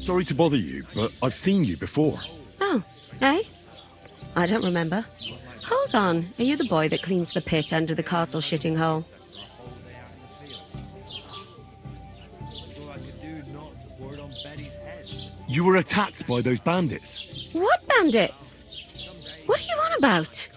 Sorry to bother you, but I've seen you before. Oh, eh? I don't remember. Hold on, are you the boy that cleans the pit under the castle shitting hole? You were attacked by those bandits. What bandits? What are you on about?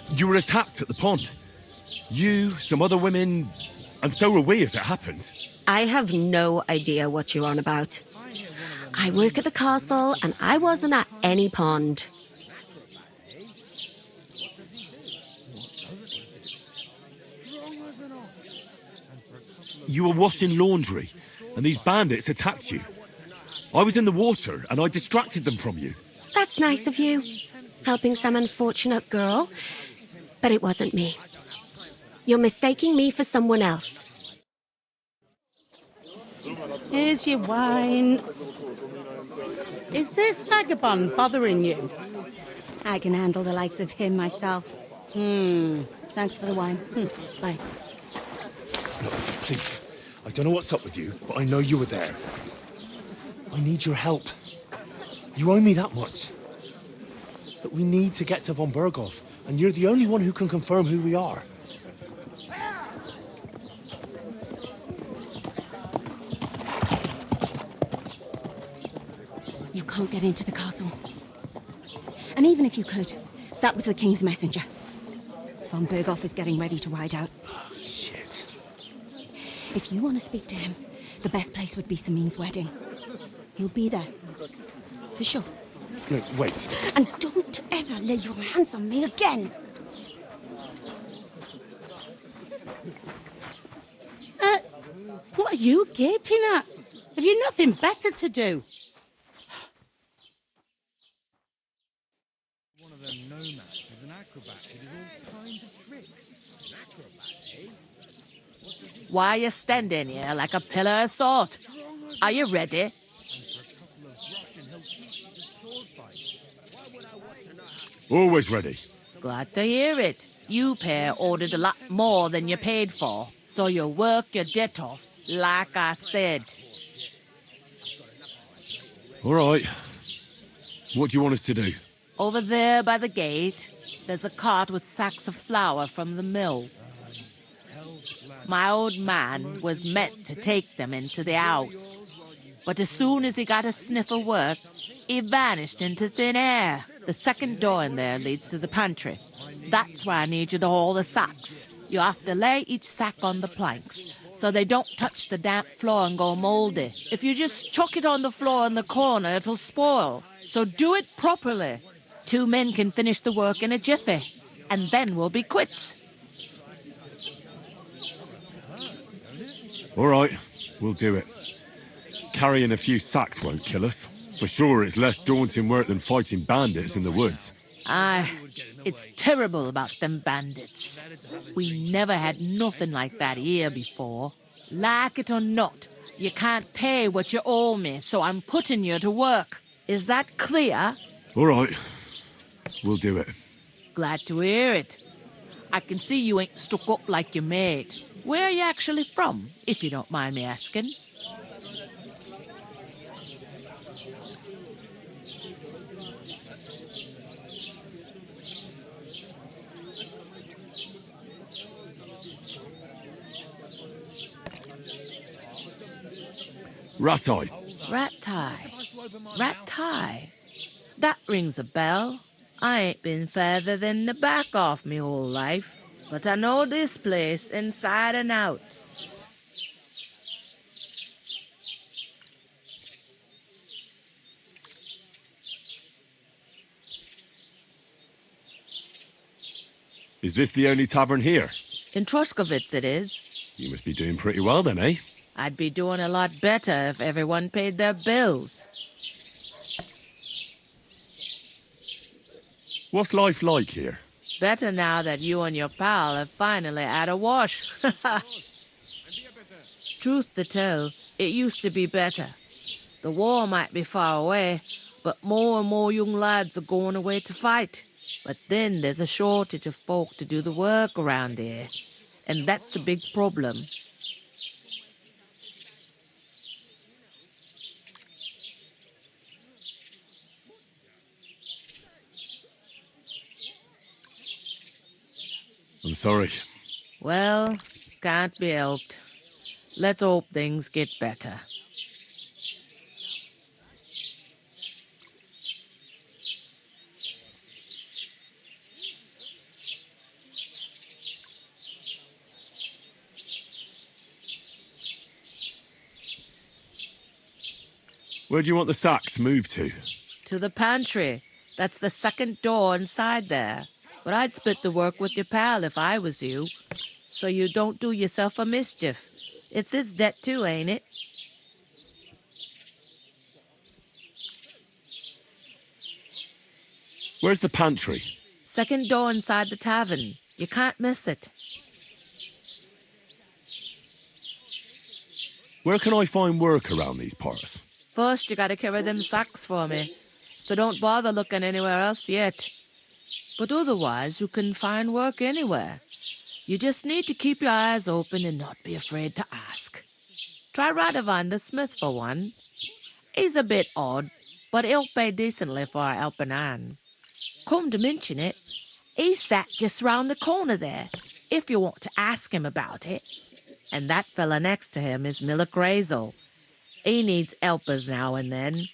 You were attacked at the pond. You, some other women, and so were we as it happens. I have no idea what you're on about. I work at the castle and I wasn't at any pond. You were washing laundry, and these bandits attacked you. I was in the water, and I distracted them from you. That's nice of you, helping some unfortunate girl. But it wasn't me. You're mistaking me for someone else. Here's your wine. Is this vagabond bothering you? I can handle the likes of him myself. Thanks for the wine. Bye. Look, please. I don't know what's up with you, but I know you were there. I need your help. You owe me that much. But we need to get to von Berghoff, and you're the only one who can confirm who we are. You can't get into the castle. And even if you could, that was the king's messenger. Von Berghoff is getting ready to ride out. Oh, shit. If you want to speak to him, the best place would be Samin's wedding. He'll be there. For sure. No, wait. And don't ever lay your hands on me again! What are you gaping at? Have you nothing better to do? One of them nomads is an acrobat who does all kinds of tricks. An acrobat, eh? Why are you standing here like a pillar of salt? Are you ready? Always ready. Glad to hear it. You pair ordered a lot more than you paid for, so you work your debt off, like I said. All right. What do you want us to do? Over there by the gate, there's a cart with sacks of flour from the mill. My old man was meant to take them into the house, but as soon as he got a sniff of work, he vanished into thin air. The second door in there leads to the pantry. That's where I need you to haul the sacks. You have to lay each sack on the planks, so they don't touch the damp floor and go mouldy. If you just chuck it on the floor in the corner, it'll spoil. So do it properly. 2 men can finish the work in a jiffy, and then we'll be quits. All right, we'll do it. Carrying a few sacks won't kill us. For sure, it's less daunting work than fighting bandits in the woods. Aye, it's terrible about them bandits. We never had nothing like that here before. Like it or not, you can't pay what you owe me, so I'm putting you to work. Is that clear? All right, we'll do it. Glad to hear it. I can see you ain't stuck up like your mate. Where are you actually from, if you don't mind me asking? Rat-eye. Rat-tie. Rat-tie. That rings a bell. I ain't been further than the back off me whole life, but I know this place inside and out. Is this the only tavern here? In Troskovitz it is. You must be doing pretty well then, eh? I'd be doing a lot better if everyone paid their bills. What's life like here? Better now that you and your pal have finally had a wash. Truth to tell, it used to be better. The war might be far away, But more and more young lads are going away to fight. But then there's a shortage of folk to do the work around here. And that's a big problem. I'm sorry. Well, can't be helped. Let's hope things get better. Where do you want the sacks moved to? To the pantry. That's the second door inside there. But I'd split the work with your pal if I was you, so you don't do yourself a mischief. It's his debt too, ain't it? Where's the pantry? Second door inside the tavern. You can't miss it. Where can I find work around these parts? First, you gotta carry them sacks for me, so don't bother looking anywhere else yet. But otherwise, you can find work anywhere. You just need to keep your eyes open and not be afraid to ask. Try Radovan the smith for one. He's a bit odd, but he'll pay decently for a helping hand. Come to mention it, he's sat just round the corner there, if you want to ask him about it. And that fella next to him is Miller Crazel. He needs helpers now and then,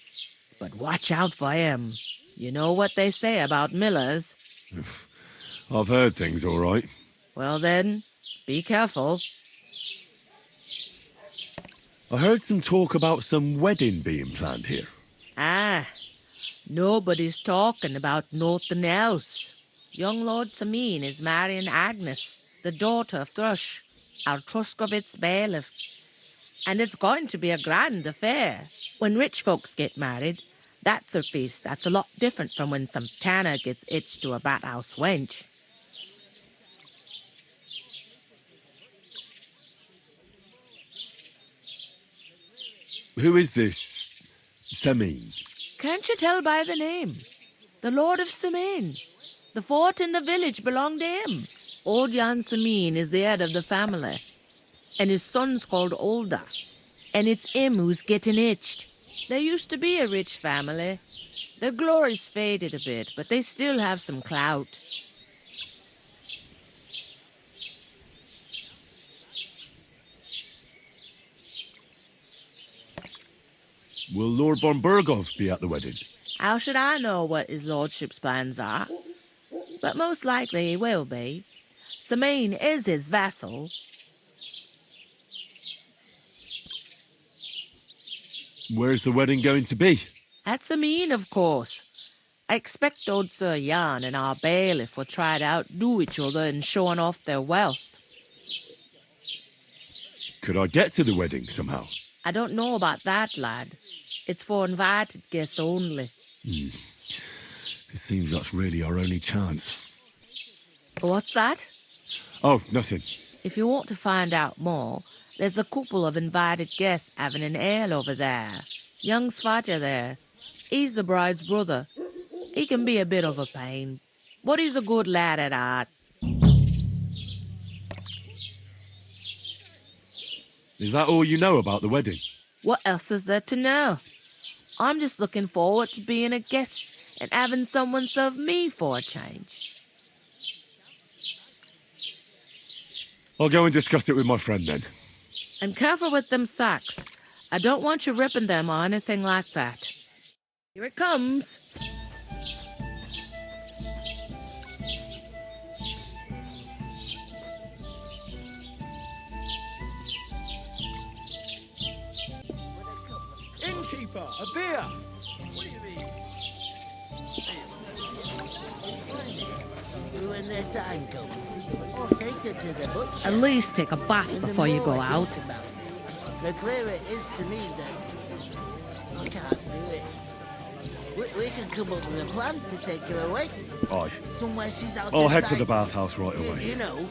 but watch out for him. You know what they say about Millers. I've heard things all right. Well then, be careful. I heard some talk about some wedding being planned here. Ah, nobody's talking about nothing else. Young Lord Sameen is marrying Agnes, the daughter of Thrush, our Truscovitz bailiff. And it's going to be a grand affair. When rich folks get married, that's a feast that's a lot different from when some tanner gets hitched to a bathouse wench. Who is this Semeen? Can't you tell by the name? The Lord of Sameen. The fort and the village belong to him. Old Jan Sameen is the head of the family, and his son's called Olda, and it's him who's getting hitched. There used to be a rich family. Their glory's faded a bit, but they still have some clout. Will Lord von Burgov be at the wedding? How should I know what his lordship's plans are? But most likely he will be. Sameen is his vassal. Where's the wedding going to be? At Sameen, of course. I expect old Sir Jan and our bailiff will try to outdo each other in showing off their wealth. Could I get to the wedding somehow? I don't know about that, lad. It's for invited guests only. It seems that's really our only chance. What's that? Oh, nothing. If you want to find out more, there's a couple of invited guests having an ale over there. Young Svaja there. He's the bride's brother. He can be a bit of a pain, but he's a good lad at heart. Is that all you know about the wedding? What else is there to know? I'm just looking forward to being a guest and having someone serve me for a change. I'll go and discuss it with my friend then. And careful with them sacks. I don't want you ripping them or anything like that. Here it comes. Innkeeper, a beer! What do you mean? When their time comes, I'll take her to the butcher. At least take a bath And the before you more go I out. think about it, the clearer it is to me that I can't do it. We could come up with a plan to take her away. Aye. Somewhere she's out. I'll head to the bathhouse right You away. know,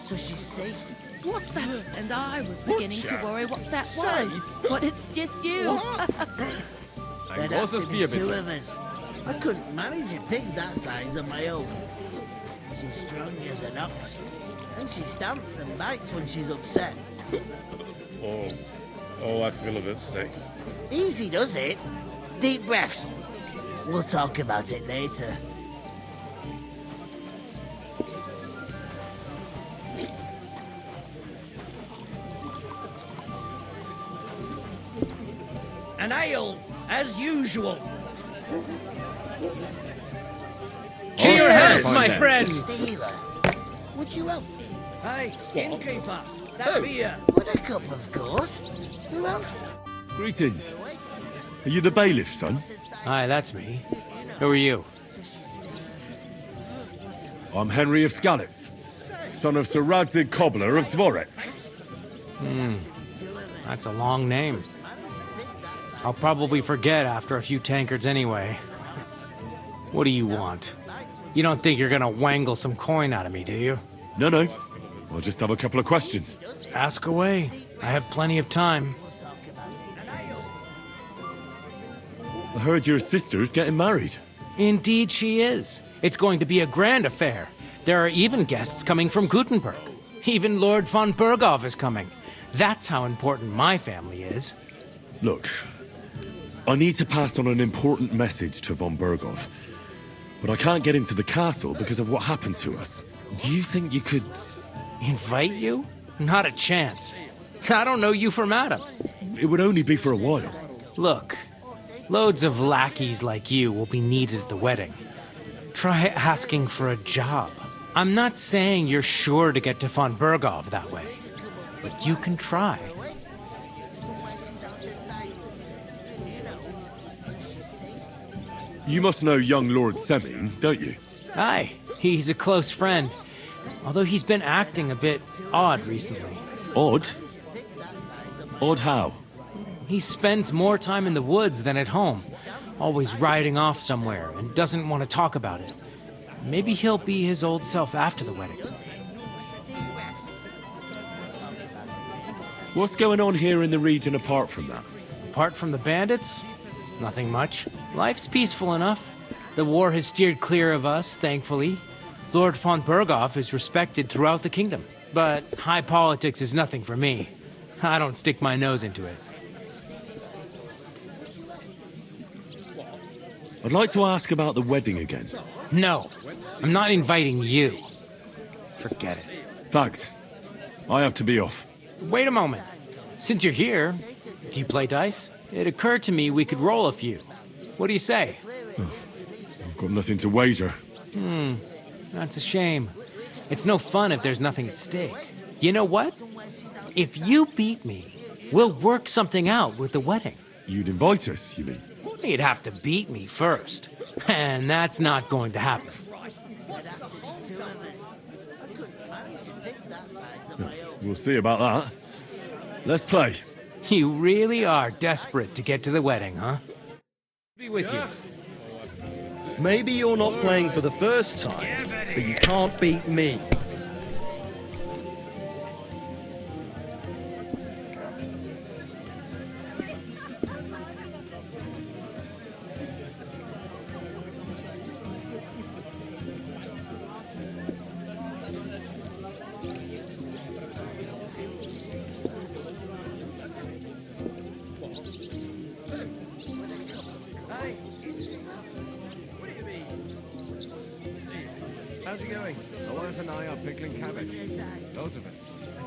so she's safe. What's that? And I was beginning to worry what that was. But it's just you. I There'd have to be two of us. I couldn't manage a pig that size on my own. She's strong as an ox, and she stamps and bites when she's upset. Oh, I feel a bit sick. Easy does it. Deep breaths. We'll talk about it later. An ale, as usual. To your health, my friends! Stealer, would you help me? Hey, innkeeper, that beer. Would a cup, of course. Who else? Greetings. Are you the bailiff, son? Hi, that's me. Who are you? I'm Henry of Skellice, son of Sir Radzig Cobbler of Dvorets. That's a long name. I'll probably forget after a few tankards anyway. What do you want? You don't think you're gonna wangle some coin out of me, do you? No. I'll just have a couple of questions. Ask away. I have plenty of time. I heard your sister's getting married. Indeed she is. It's going to be a grand affair. There are even guests coming from Gutenberg. Even Lord von Berghoff is coming. That's how important my family is. Look, I need to pass on an important message to von Berghoff, but I can't get into the castle because of what happened to us. Do you think you could... Invite you? Not a chance. I don't know you from Adam. It would only be for a while. Look, loads of lackeys like you will be needed at the wedding. Try asking for a job. I'm not saying you're sure to get to von Berghoff that way, but you can try. You must know young Lord Semyon, don't you? Aye, he's a close friend. Although he's been acting a bit odd recently. Odd? Odd how? He spends more time in the woods than at home, always riding off somewhere and doesn't want to talk about it. Maybe he'll be his old self after the wedding. What's going on here in the region apart from that? Apart from the bandits, nothing much. Life's peaceful enough. The war has steered clear of us, thankfully. Lord von Berghoff is respected throughout the kingdom. But high politics is nothing for me. I don't stick my nose into it. I'd like to ask about the wedding again. No, I'm not inviting you. Forget it. Thanks. I have to be off. Wait a moment. Since you're here, do you play dice? It occurred to me we could roll a few. What do you say? I've got nothing to wager. That's a shame. It's no fun if there's nothing at stake. You know what? If you beat me, we'll work something out with the wedding. You'd invite us, you mean? You'd have to beat me first. And that's not going to happen. We'll see about that. Let's play. You really are desperate to get to the wedding, huh? Be with you. Maybe you're not playing for the first time, but you can't beat me. How's it going? My wife and I are pickling cabbage. Loads of it.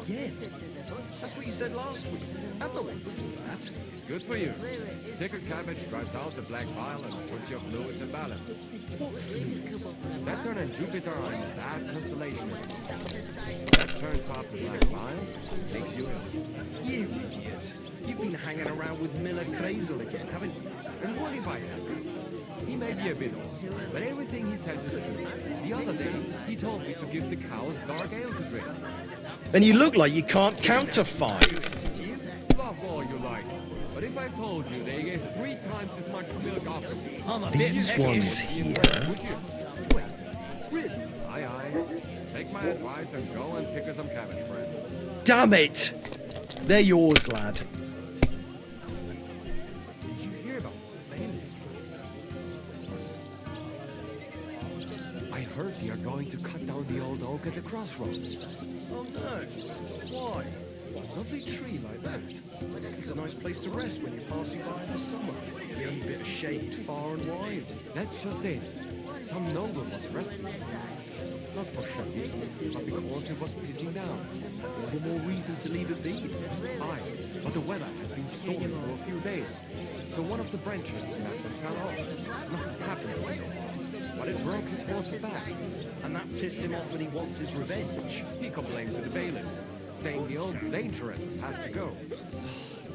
Again? That's what you said last week. Have the week before that. It's good for you. Pickled cabbage drives out the black bile and puts your fluids in balance. Saturn and Jupiter are in that constellation. That turns off the black bile, makes you ill. You idiot. You've been hanging around with Miller Crazel again, haven't you? And what if I am? He may be a bit old, but everything he says is true. The other day, he told me to give the cows dark ale to drink. And you look like you can't count to 5. Love all you like. But if I told you they gave 3 times as much milk afterwards, I'm a bit These ones here. would you? Wait, really? Aye, aye. Take my advice and go and pick her some cabbage, friend. Damn it! They're yours, lad. Did you hear about the bandits? heard they are going to cut down the old oak at the crossroads. Oh no. Why? A lovely tree like that. It's a nice place to rest when you're passing by in the summer. The only bit of shade far and wide. That's just it. Some noble was resting there. Not for show, but because it was pissing down. All the more reason to leave it be. Aye, but the weather had been stormy for a few days, so one of the branches snapped and fell off. Nothing happened to him, but it broke his horse's back. And that pissed him off and he wants his revenge. He complained to the bailiff, saying the oak's dangerous and has to go.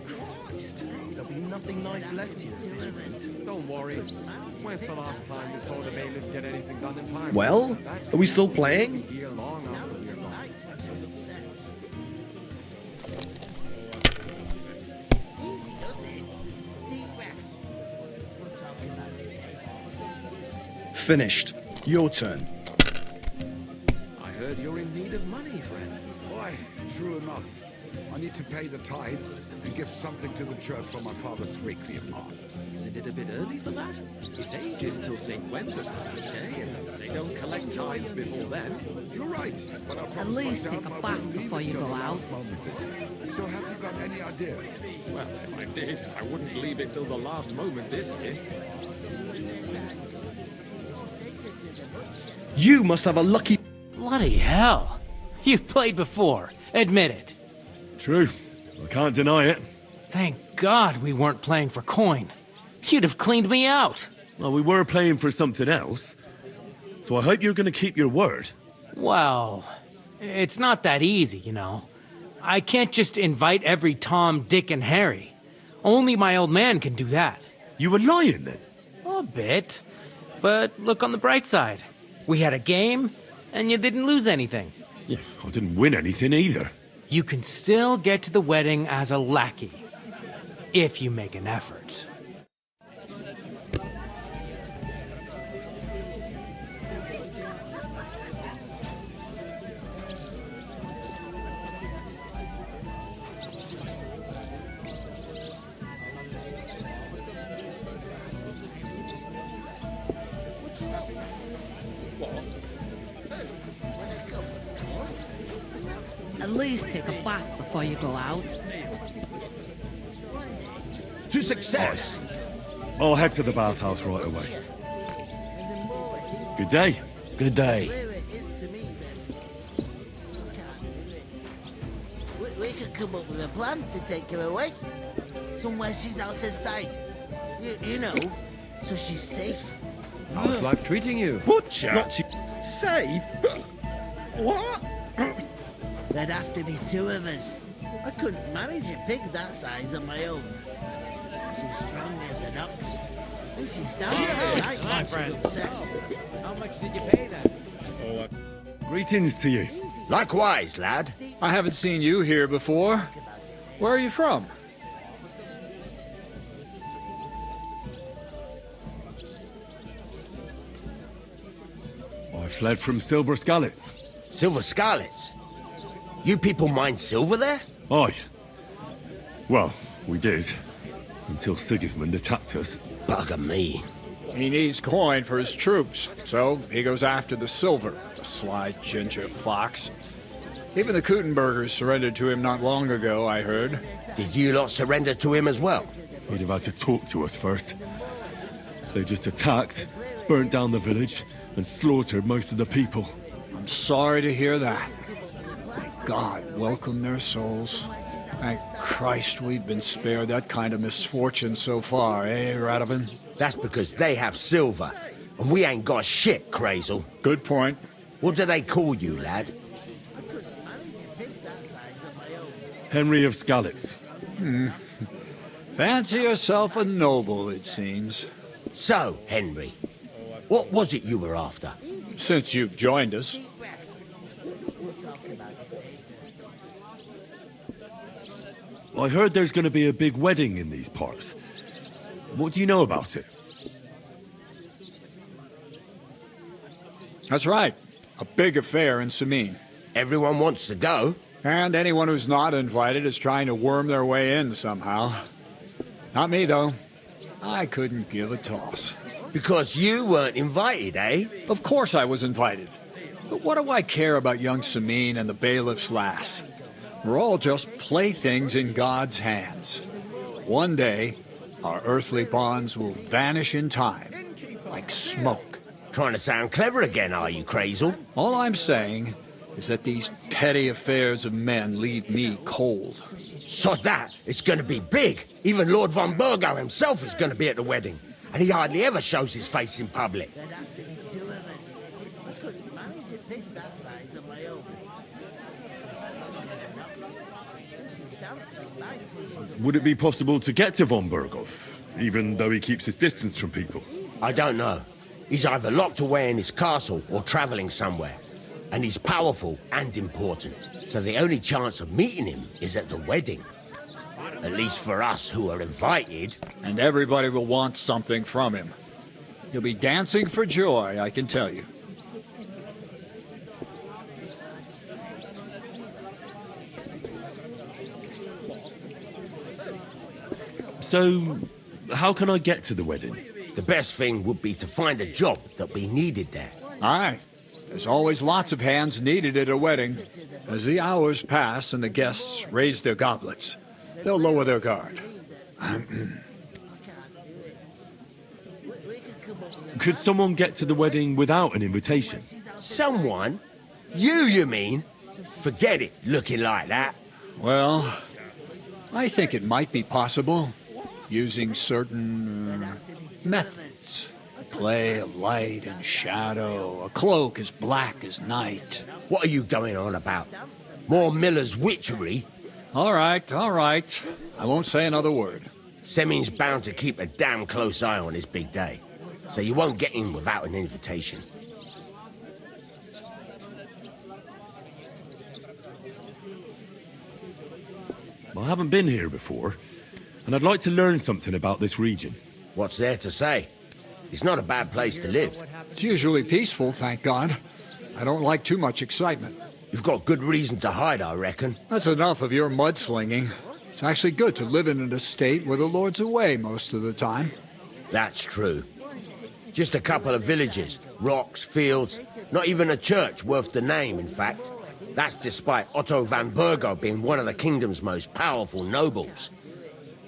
Christ, there'll be nothing nice left here at this rate. Don't worry. When's the last time we saw the bailiff get anything done in time? Well, are we still playing? Here long after we're gone. Finished. Your turn. I heard you're in need of money, friend. Why, true enough. I need to pay the tithe and give something to the church for my father's requiem mass. Isn't it a bit early for that? His age is till St. Wenceslas's Day, and they don't collect tithes before then. You're right, but I'll At promise least myself take a I bath wouldn't leave before it you till go the out. last moment this year. So have you got any ideas? Well, if I did, I wouldn't leave it till the last moment this year. You must have a lucky... Bloody hell. You've played before. Admit it. True. I can't deny it. Thank God we weren't playing for coin. You'd have cleaned me out. Well, we were playing for something else. So I hope you're going to keep your word. Well, it's not that easy, you know. I can't just invite every Tom, Dick, and Harry. Only my old man can do that. You were lying then? A bit. But look on the bright side. We had a game, and you didn't lose anything. Yeah, I didn't win anything either. You can still get to the wedding as a lackey, if you make an effort. At least take a bath before you go out. To success! I'll head to the bathhouse right away. Good day. Good day. We could come up with a plan to take her away. Somewhere she's out of sight. You know, so she's safe. How's life treating you? Butcher! Safe? What? There'd have to be two of us. I couldn't manage a pig that size on my own. She's strong as an ox. And she stands right when she's upset. How much did you pay then? Greetings to you. Likewise, lad. I haven't seen you here before. Where are you from? I fled from Silver Skellets. Silver Scarlets? You people mine silver there? Aye. Well, we did. Until Sigizmund attacked us. Bugger me. He needs coin for his troops, so he goes after the silver. The sly ginger fox. Even the Kuttenbergers surrendered to him not long ago, I heard. Did you lot surrender to him as well? He'd have had to talk to us first. They just attacked, burnt down the village, and slaughtered most of the people. I'm sorry to hear that. God welcome their souls. Thank Christ we've been spared that kind of misfortune so far, eh, Radovan? That's because they have silver, and we ain't got shit, Crazel. Good point. What do they call you, lad? Henry of Skellets. Fancy yourself a noble, it seems. So, Henry, what was it you were after? Since you've joined us. I heard there's going to be a big wedding in these parts. What do you know about it? That's right. A big affair in Samine. Everyone wants to go. And anyone who's not invited is trying to worm their way in somehow. Not me, though. I couldn't give a toss. Because you weren't invited, eh? Of course I was invited. But what do I care about young Samin and the bailiff's lass? We're all just playthings in God's hands. One day, our earthly bonds will vanish in time, like smoke. Trying to sound clever again, are you, Crazel? All I'm saying is that these petty affairs of men leave me cold. Sod that, it's going to be big. Even Lord von Burgo himself is going to be at the wedding. And he hardly ever shows his face in public. There'd have to be two of us. I couldn't manage a pig that size on my own. Would it be possible to get to von Burgov, even though he keeps his distance from people? I don't know. He's either locked away in his castle or traveling somewhere. And he's powerful and important. So the only chance of meeting him is at the wedding. At least for us who are invited. And everybody will want something from him. He'll be dancing for joy, I can tell you. So, how can I get to the wedding? The best thing would be to find a job that we needed there. Aye. There's always lots of hands needed at a wedding. As the hours pass and the guests raise their goblets, they'll lower their guard. Could someone get to the wedding without an invitation? Someone? You mean? Forget it, looking like that. Well, I think it might be possible, using certain methods. Play of light and shadow, a cloak as black as night. What are you going on about? More Miller's witchery? All right. I won't say another word. Semin's bound to keep a damn close eye on his big day, so you won't get in without an invitation. I haven't been here before, and I'd like to learn something about this region. What's there to say? It's not a bad place to live. It's usually peaceful, thank God. I don't like too much excitement. You've got good reason to hide, I reckon. That's enough of your mudslinging. It's actually good to live in an estate where the Lord's away most of the time. That's true. Just a couple of villages, rocks, fields, not even a church worth the name, in fact. That's despite Otto van Burgo being one of the kingdom's most powerful nobles.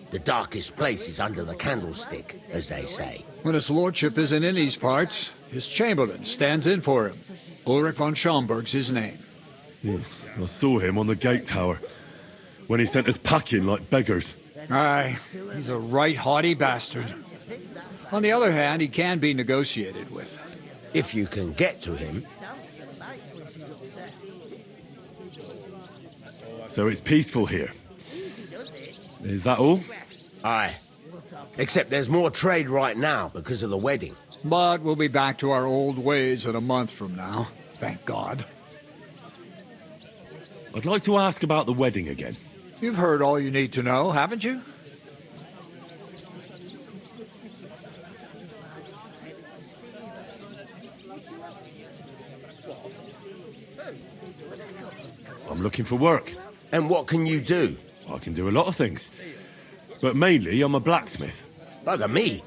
The darkest place is under the candlestick, as they say. When his lordship isn't in these parts, his chamberlain stands in for him. Ulrich von Schomberg's his name. Yeah, I saw him on the gate tower, when he sent us packing like beggars. Aye, he's a right haughty bastard. On the other hand, he can be negotiated with. If you can get to him. So it's peaceful here. Is that all? Aye. Except there's more trade right now because of the wedding. But we'll be back to our old ways in a month from now. Thank God. I'd like to ask about the wedding again. You've heard all you need to know, haven't you? I'm looking for work. And what can you do? I can do a lot of things. But mainly, I'm a blacksmith. Bugger me.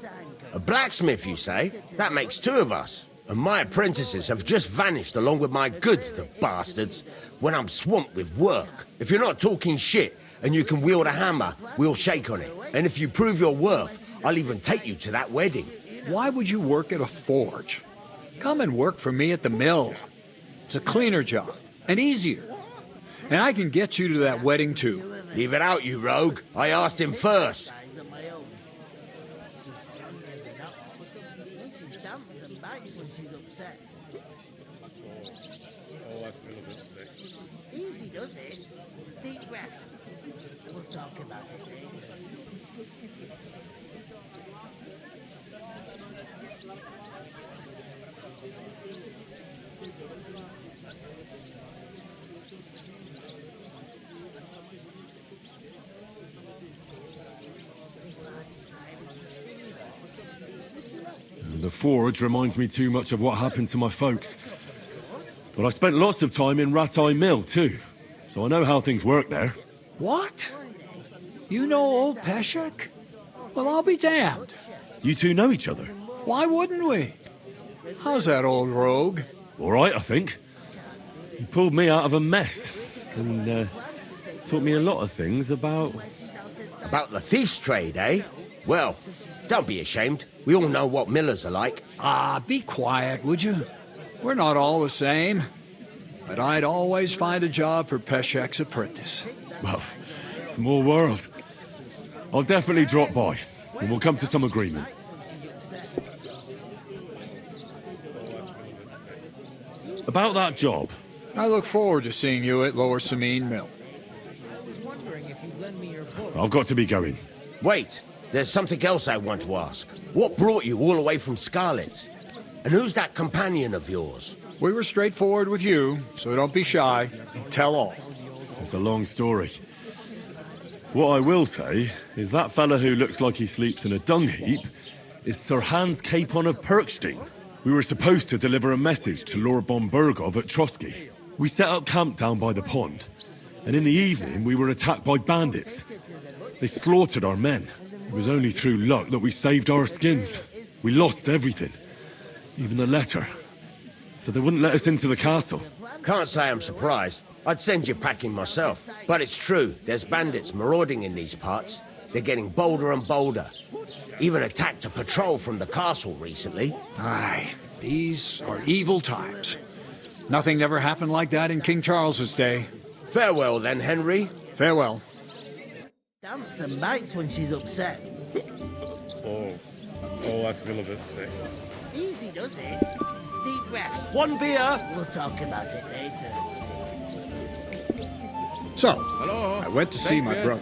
A blacksmith, you say? That makes two of us. And my apprentices have just vanished along with my goods, the bastards, when I'm swamped with work. If you're not talking shit and you can wield a hammer, we'll shake on it. And if you prove your worth, I'll even take you to that wedding. Why would you work at a forge? Come and work for me at the mill. It's a cleaner job, and easier. And I can get you to that wedding, too. Leave it out, you rogue. I asked him first. Easy does it. Deep breath. We'll talk about it later. The forge reminds me too much of what happened to my folks. But I spent lots of time in Ratai Mill, too. So I know how things work there. What? You know old Peshek? Well, I'll be damned. You two know each other? Why wouldn't we? How's that old rogue? All right, I think. He pulled me out of a mess and taught me a lot of things about... About the thief's trade, eh? Well, don't be ashamed. We all know what millers are like. Ah, be quiet, would you? We're not all the same. But I'd always find a job for Peshek's apprentice. Well, small world. I'll definitely drop by, and we'll come to some agreement. About that job. I look forward to seeing you at Lower Samine Mill. I've got to be going. Wait, there's something else I want to ask. What brought you all the way from Scarlet's? And who's that companion of yours? We were straightforward with you, so don't be shy. Tell all. It's a long story. What I will say is that fella who looks like he sleeps in a dung heap is Sir Hans Capon of Perkstein. We were supposed to deliver a message to Lord von Bergov at Trotsky. We set up camp down by the pond, and in the evening we were attacked by bandits. They slaughtered our men. It was only through luck that we saved our skins. We lost everything, even the letter. So they wouldn't let us into the castle. Can't say I'm surprised. I'd send you packing myself. But it's true, there's bandits marauding in these parts. They're getting bolder and bolder. Even attacked a patrol from the castle recently. Aye, these are evil times. Nothing never happened like that in King Charles's day. Farewell then, Henry. Farewell. Dance and bites when she's upset. Oh, I feel a bit sick. Easy does it. Deep breaths. One beer. We'll talk about it later. So, Hello. I went to see my brother.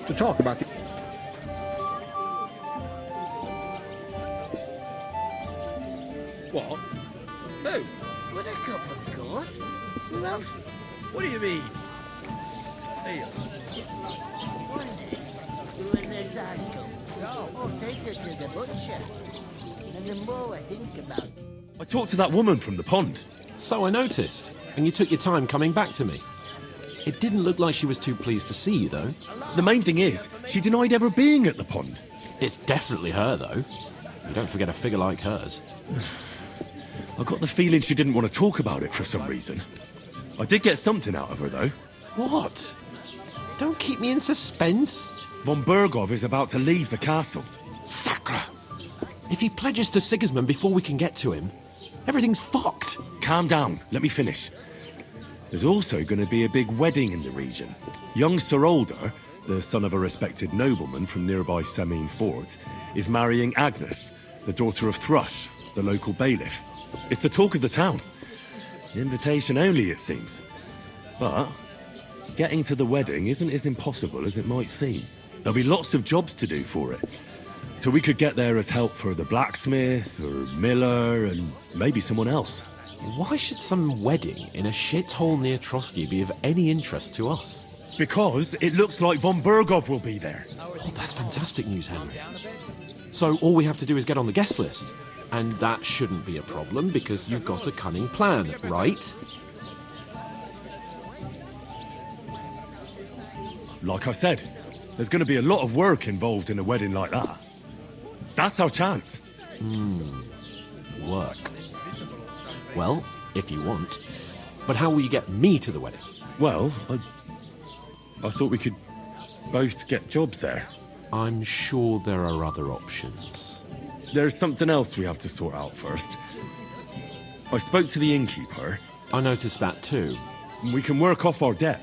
To talk about the... What? No. With a cup, of course. Who else? What do you mean? Hey. One day, when the time comes, I'll take her to the butcher. And the more I think about it... I talked to that woman from the pond. So I noticed, and you took your time coming back to me. It didn't look like she was too pleased to see you, though. The main thing is, she denied ever being at the pond. It's definitely her, though. You don't forget a figure like hers. I got the feeling she didn't want to talk about it for some reason. I did get something out of her, though. What? Don't keep me in suspense. Von Bergov is about to leave the castle. Sacre! If he pledges to Sigismund before we can get to him, everything's fucked. Calm down. Let me finish. There's also going to be a big wedding in the region. Young Sir Older, the son of a respected nobleman from nearby Semine Fort, is marrying Agnes, the daughter of Thrush, the local bailiff. It's the talk of the town. Invitation only, it seems. But getting to the wedding isn't as impossible as it might seem. There'll be lots of jobs to do for it. So we could get there as help for the blacksmith, or miller, and maybe someone else. Why should some wedding in a shithole near Trotsky be of any interest to us? Because it looks like von Bergov will be there. Oh, that's fantastic news, Henry. So all we have to do is get on the guest list. And that shouldn't be a problem because you've got a cunning plan, right? Like I said, there's going to be a lot of work involved in a wedding like that. That's our chance. Work. Well, if you want. But how will you get me to the wedding? Well, I thought we could both get jobs there. I'm sure there are other options. There's something else we have to sort out first. I spoke to the innkeeper. I noticed that too. We can work off our debt.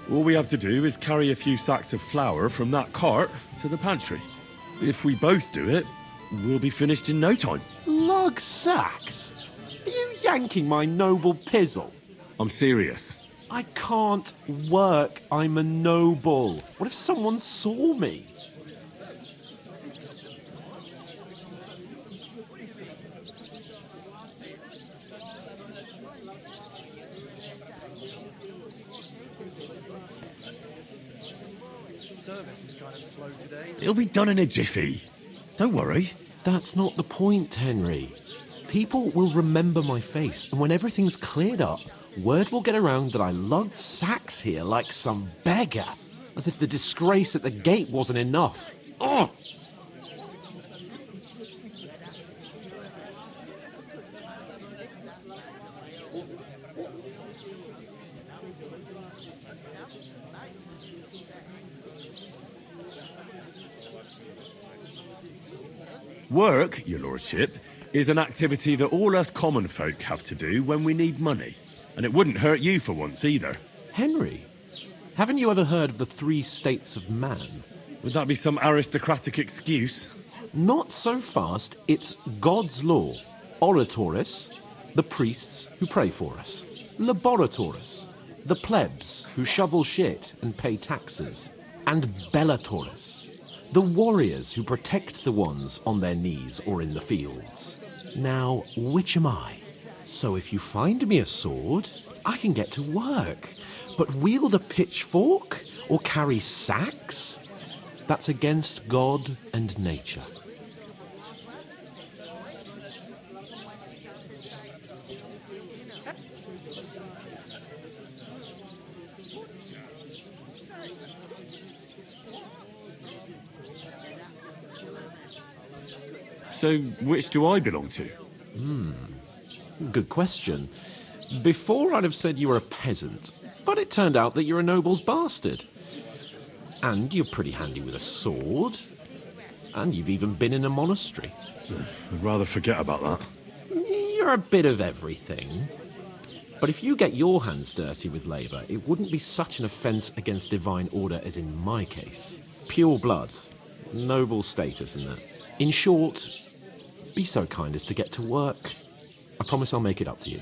All we have to do is carry a few sacks of flour from that cart to the pantry. If we both do it, we'll be finished in no time. Lug sacks? Are you yanking my noble pizzle? I'm serious. I can't work. I'm a noble. What if someone saw me? It'll be done in a jiffy. Don't worry. That's not the point, Henry. People will remember my face, and when everything's cleared up, word will get around that I lugged sacks here like some beggar, as if the disgrace at the gate wasn't enough. Ugh! Work, your lordship, is an activity that all us common folk have to do when we need money. And it wouldn't hurt you for once either. Henry, haven't you ever heard of the 3 states of man? Would that be some aristocratic excuse? Not so fast. It's God's law. Oratoris, the priests who pray for us. Laboratoris, the plebs who shovel shit and pay taxes. And Bellatoris, the warriors who protect the ones on their knees or in the fields. Now, which am I? So if you find me a sword, I can get to work. But wield a pitchfork or carry sacks? That's against God and nature. So, which do I belong to? Good question. Before I'd have said you were a peasant, but it turned out that you're a noble's bastard. And you're pretty handy with a sword. And you've even been in a monastery. I'd rather forget about that. You're a bit of everything. But if you get your hands dirty with labour, it wouldn't be such an offence against divine order as in my case. Pure blood. Noble status in that. In short, be so kind as to get to work. I promise I'll make it up to you.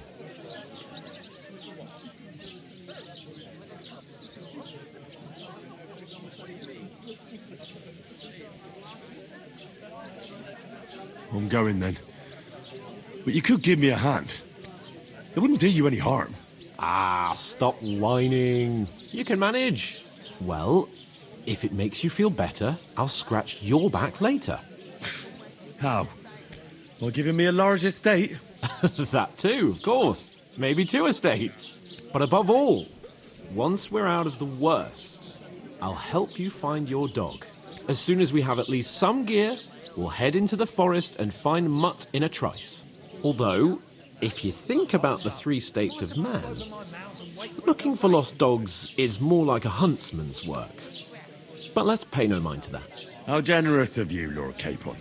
I'm going then. But you could give me a hand. It wouldn't do you any harm. Ah, stop whining. You can manage. Well, if it makes you feel better, I'll scratch your back later. How? By giving me a large estate? That too, of course. Maybe 2 estates. But above all, once we're out of the worst, I'll help you find your dog. As soon as we have at least some gear, we'll head into the forest and find Mutt in a trice. Although, if you think about the 3 states of man, looking for lost dogs is more like a huntsman's work. But let's pay no mind to that. How generous of you, Lord Capon.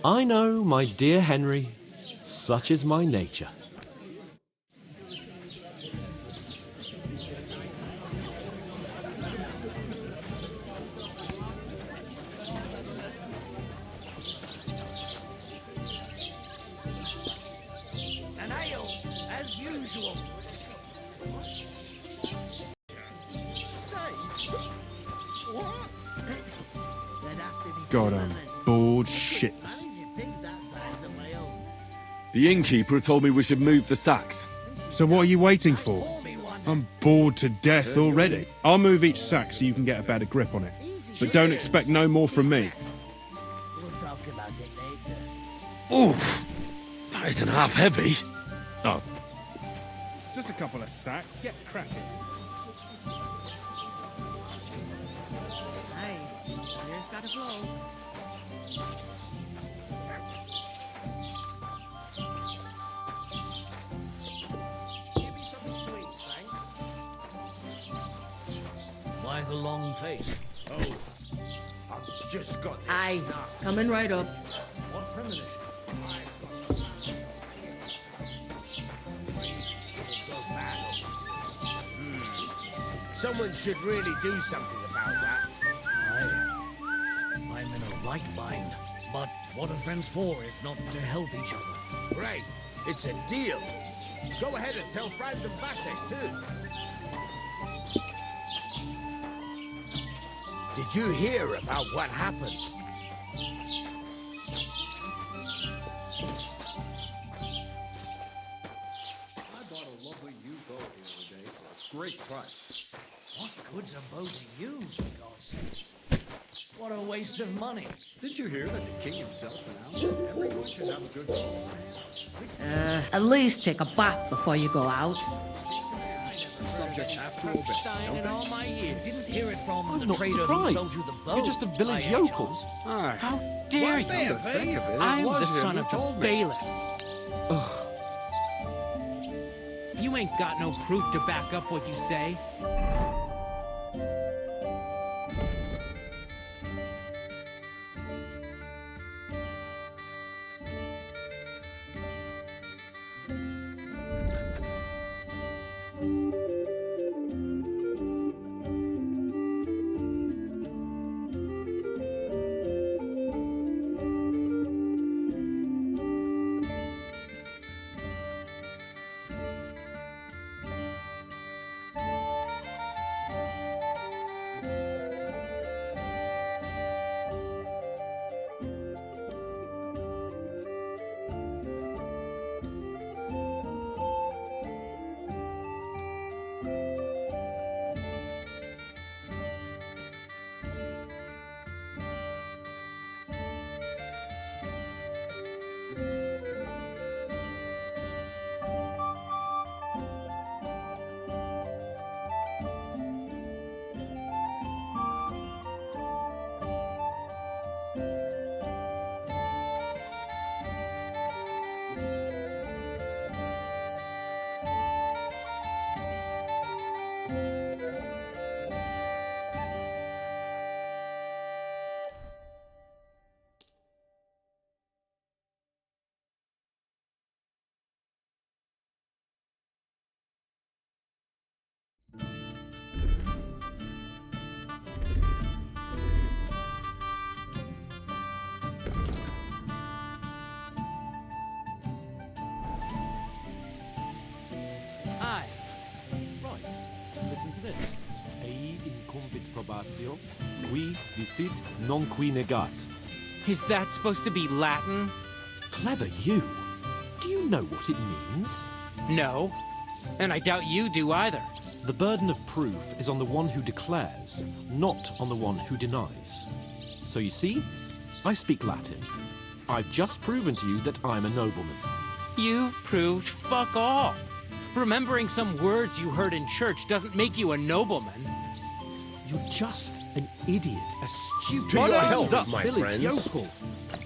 I know, my dear Henry. Such is my nature. An ale, as usual. God, I'm bored shitless. The innkeeper told me we should move the sacks. So what are you waiting for? I'm bored to death already. I'll move each sack so you can get a better grip on it. But don't expect no more from me. We'll talk about it later. Oof! That isn't half heavy. Oh. It's just a couple of sacks. Get cracking. Hey, here's got to flow. Why the long face? Oh, I've just got this. Aye, coming right up. What premonition? Someone should really do something about that. Aye. I'm in a right mind. But what are friends for if not to help each other? Great. It's a deal. Go ahead and tell Franz and Vasek too. Did you hear about what happened? I bought a lovely new boat the other day for a great price. What good's a boat to you, for God's sake? What a waste of money. Did you hear that the king himself announced that everyone should have a good boat? At least take a bath before you go out. Subjects have to obey. In all my years. Didn't hear it from I'm the not trader surprised. who sold you the boat. You're just a village by yokel. chance. Aye. How dare you? Come to think of it, it I'm was the him son who of the told me. bailiff. You ain't got no proof to back up what you say. negatio, qui dicit non qui negat. Is that supposed to be Latin? Clever you. Do you know what it means? No. And I doubt you do either. The burden of proof is on the one who declares, not on the one who denies. So you see, I speak Latin. I've just proven to you that I'm a nobleman. You've proved fuck all. Remembering some words you heard in church doesn't make you a nobleman. You're just an idiot, a stupid... To your health, up, my village friends. yokel.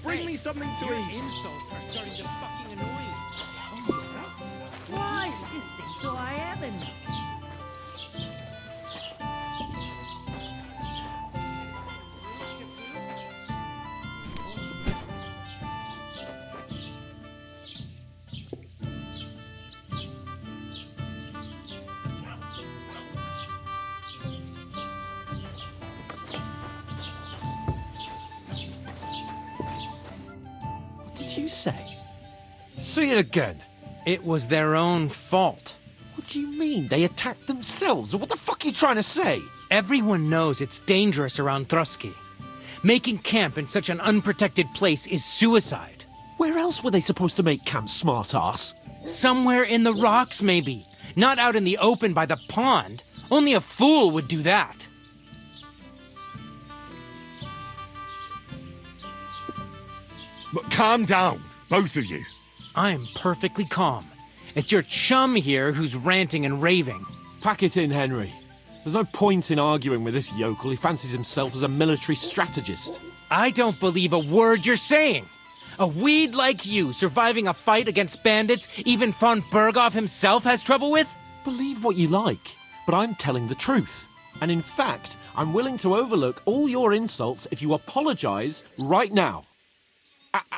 Bring me something to Your eat. insults are starting to fucking annoy me. Christ, distinto I haven't. What did you say? Say it again. It was their own fault. What do you mean? They attacked themselves? What the fuck are you trying to say? Everyone knows it's dangerous around Trotsky. Making camp in such an unprotected place is suicide. Where else were they supposed to make camp, smart-ass? Somewhere in the rocks, maybe. Not out in the open by the pond. Only a fool would do that. But calm down, both of you. I'm perfectly calm. It's your chum here who's ranting and raving. Pack it in, Henry. There's no point in arguing with this yokel. He fancies himself as a military strategist. I don't believe a word you're saying. A weed like you surviving a fight against bandits even von Berghoff himself has trouble with? Believe what you like, but I'm telling the truth. And in fact, I'm willing to overlook all your insults if you apologize right now.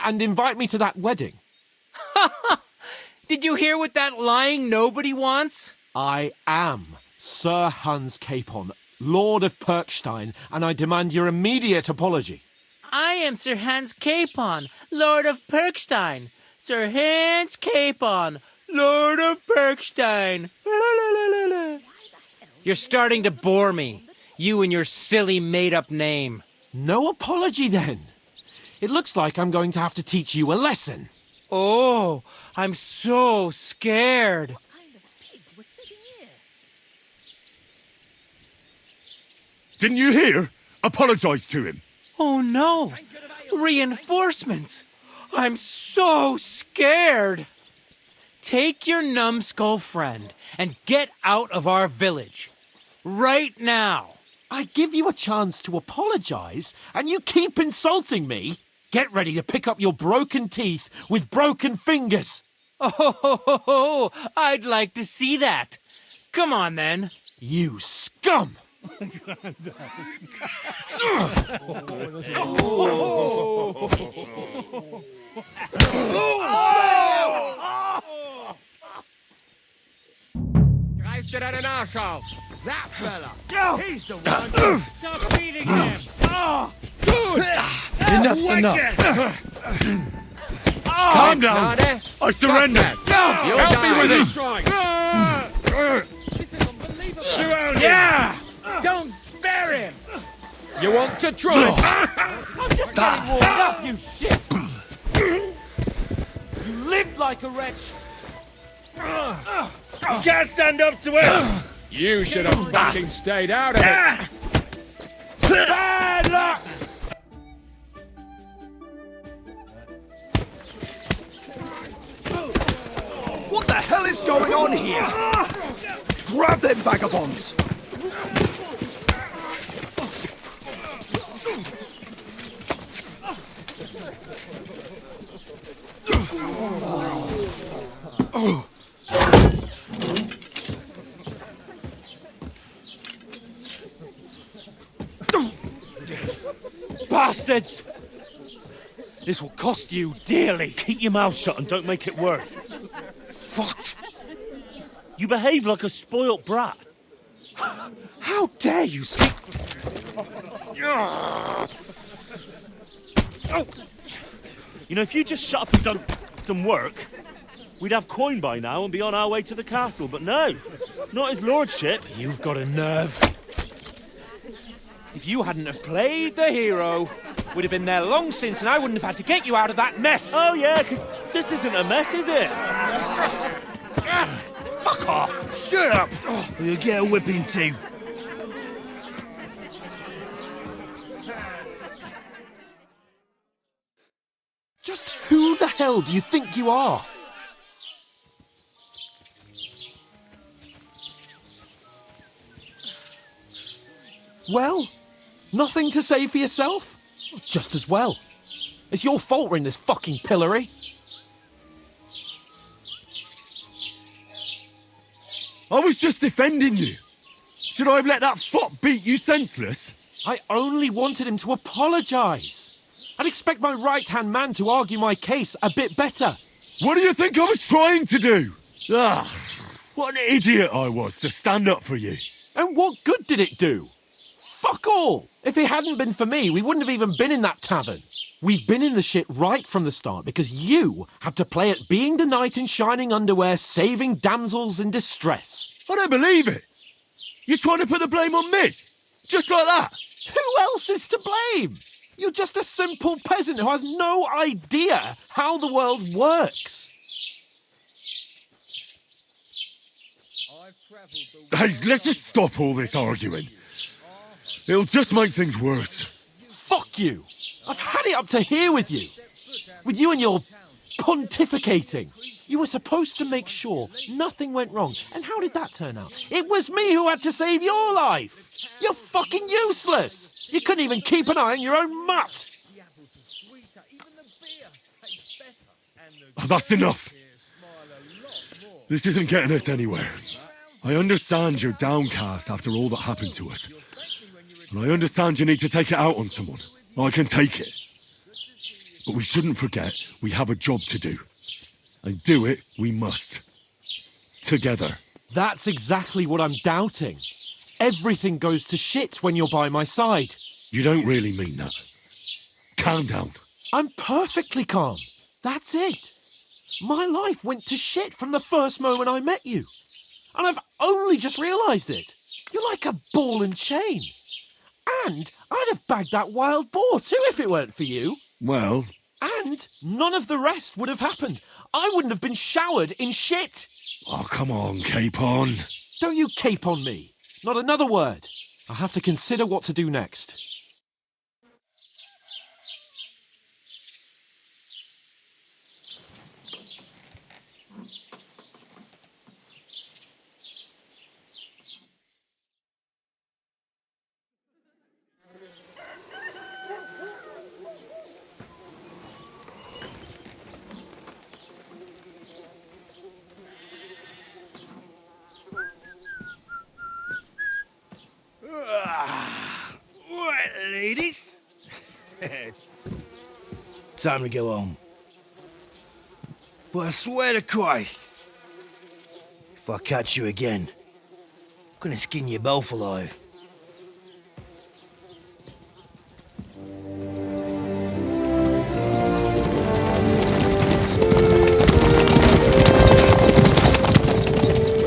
And invite me to that wedding. Did you hear what that lying nobody wants? I am Sir Hans Capon, Lord of Perkstein, and I demand your immediate apology. I am Sir Hans Capon, Lord of Perkstein. Sir Hans Capon, Lord of Perkstein. You're starting to bore me. You and your silly made-up name. No apology, then. It looks like I'm going to have to teach you a lesson. Oh, I'm so scared. Didn't you hear? Apologize to him. Oh no! Reinforcements! I'm so scared! Take your numbskull friend and get out of our village. Right now! I give you a chance to apologize, and you keep insulting me? Get ready to pick up your broken teeth with broken fingers. Oh, I'd like to see that. Come on, then. You scum! Reißt dir deinen Arsch auf! That fella! He's the one! Stop beating him! Enough's enough! Calm down! I surrender! Help me with it! Surround him! Yeah! Don't spare him! You want to try? I'm just getting warmed up, you shit! You lived like a wretch! You can't stand up to it! You should have fucking stayed out of it! Bad luck! What the hell is going on here? Grab them vagabonds! Bastards! This will cost you dearly. Keep your mouth shut and don't make it worse. What? You behave like a spoilt brat. How dare you speak... You know, if you just shut up and done some work, we'd have coin by now and be on our way to the castle, but no. Not his lordship. You've got a nerve. If If you hadn't have played the hero, we'd have been there long since and I wouldn't have had to get you out of that mess. Oh yeah, because this isn't a mess, is it? Fuck off! Shut up! Or you'll get a whipping too. Just who the hell do you think you are? Well, nothing to say for yourself? Just as well. It's your fault we're in this fucking pillory. I was just defending you. Should I have let that fop beat you senseless? I only wanted him to apologise. I'd expect my right-hand man to argue my case a bit better. What do you think I was trying to do? Ah, what an idiot I was to stand up for you. And what good did it do? Fuck all! If it hadn't been for me, we wouldn't have even been in that tavern. We've been in the shit right from the start because you had to play at being the knight in shining underwear, saving damsels in distress. I don't believe it. You're trying to put the blame on me? Just like that? Who else is to blame? You're just a simple peasant who has no idea how the world works. Hey, let's just stop all this arguing. It'll just make things worse. Fuck you. I've had it up to here with you. With you and your pontificating. You were supposed to make sure nothing went wrong. And how did that turn out? It was me who had to save your life. You're fucking useless. You couldn't even keep an eye on your own mutt. Oh, that's enough. This isn't getting us anywhere. I understand you're downcast after all that happened to us. And I understand you need to take it out on someone. I can take it. But we shouldn't forget we have a job to do. And do it we must. Together. That's exactly what I'm doubting. Everything goes to shit when you're by my side. You don't really mean that. Calm down. I'm perfectly calm. That's it. My life went to shit from the first moment I met you. And I've only just realised it. You're like a ball and chain. And I'd have bagged that wild boar too if it weren't for you. Well... And none of the rest would have happened. I wouldn't have been showered in shit. Oh, come on, cape on. Don't you cape on me. Not another word. I have to consider what to do next. Right, ladies. Time to go home. But I swear to Christ, if I catch you again, I'm gonna skin you both alive.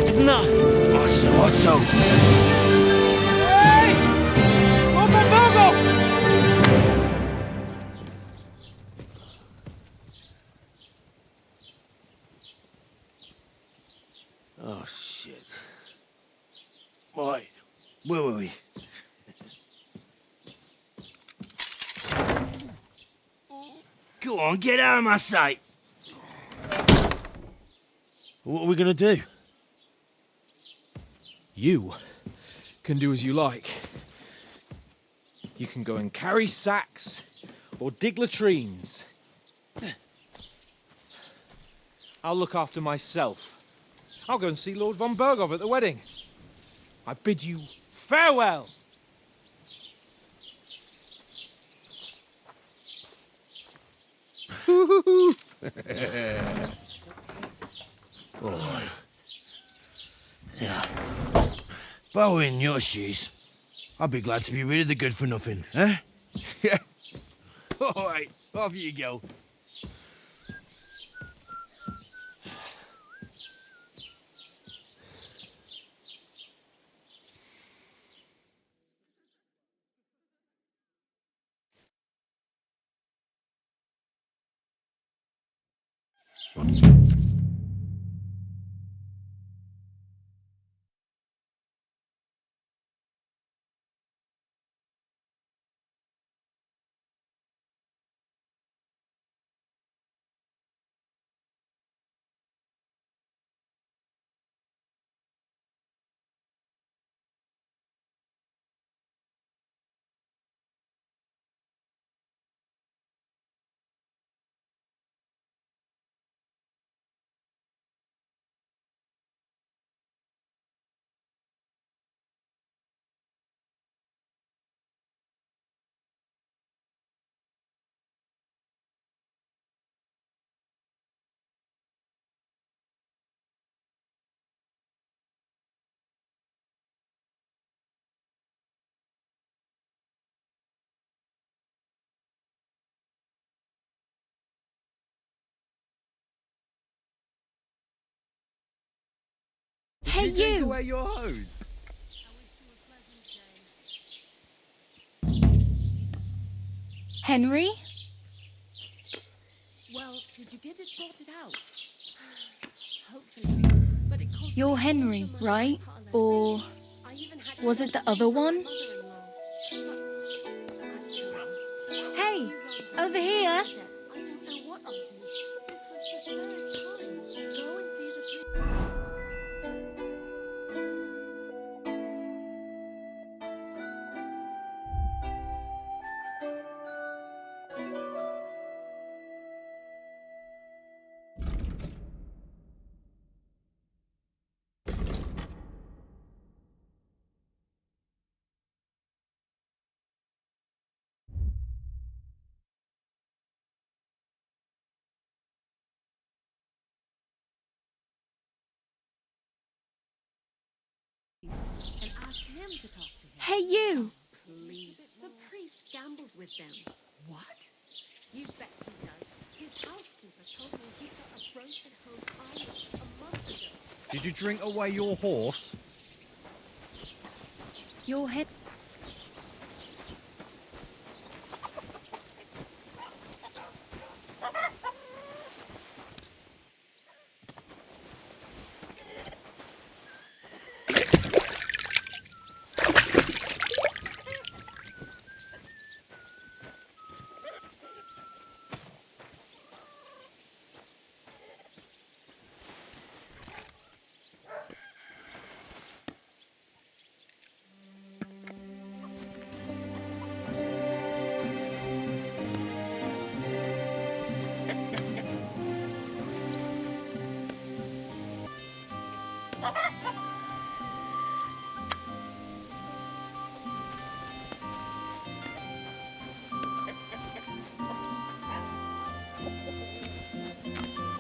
Isn't that? Otto. Oh, shit. Right, where were we? Go on, get out of my sight. What are we gonna do? You can do as you like. You can go and carry sacks or dig latrines. I'll look after myself. I'll go and see Lord von Berghoff at the wedding. I bid you farewell. Oh. Yeah. If I were in your shoes, I'd be glad to be rid of the good for nothing, eh? Yeah. All right, off you go. Hey, you! Take you! away your hose! Henry? Well, did you get it sorted out? Hopefully. But it cost You're Henry, right? Or was it the other one? Hey, over here! I don't know what I'll do. This was the third time. Go and see the and ask him to talk to him. Hey, you! Please. The priest gambles with them. What? You bet he does. His housekeeper told me he got a broken home island a month ago. Did you drink away your horse? Your head.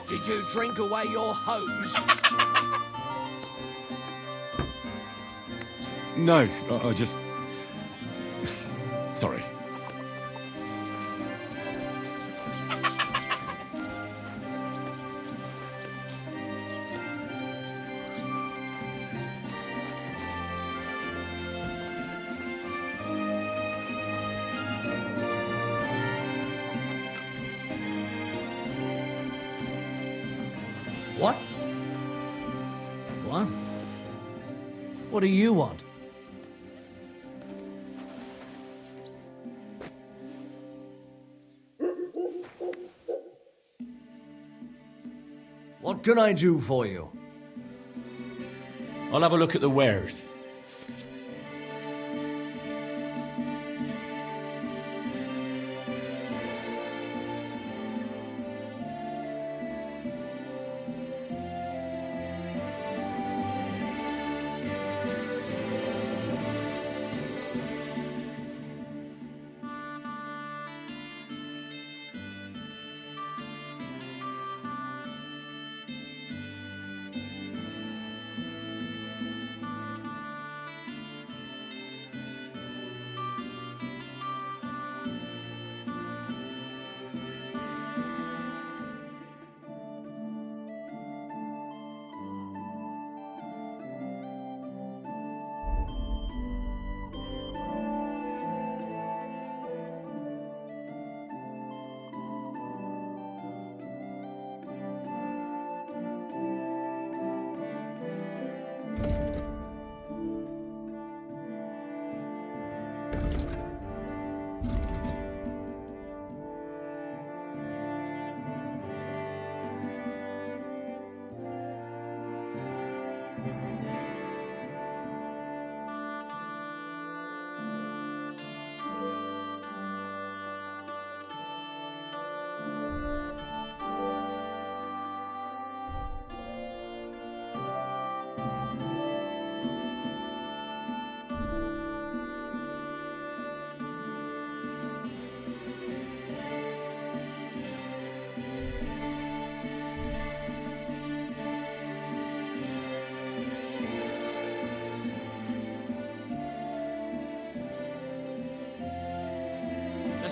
Did you drink away your hose? No, I just... Sorry. What? What? What do you want? What can I do for you? I'll have a look at the wares.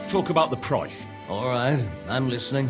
let's talk about the price. All right, I'm listening.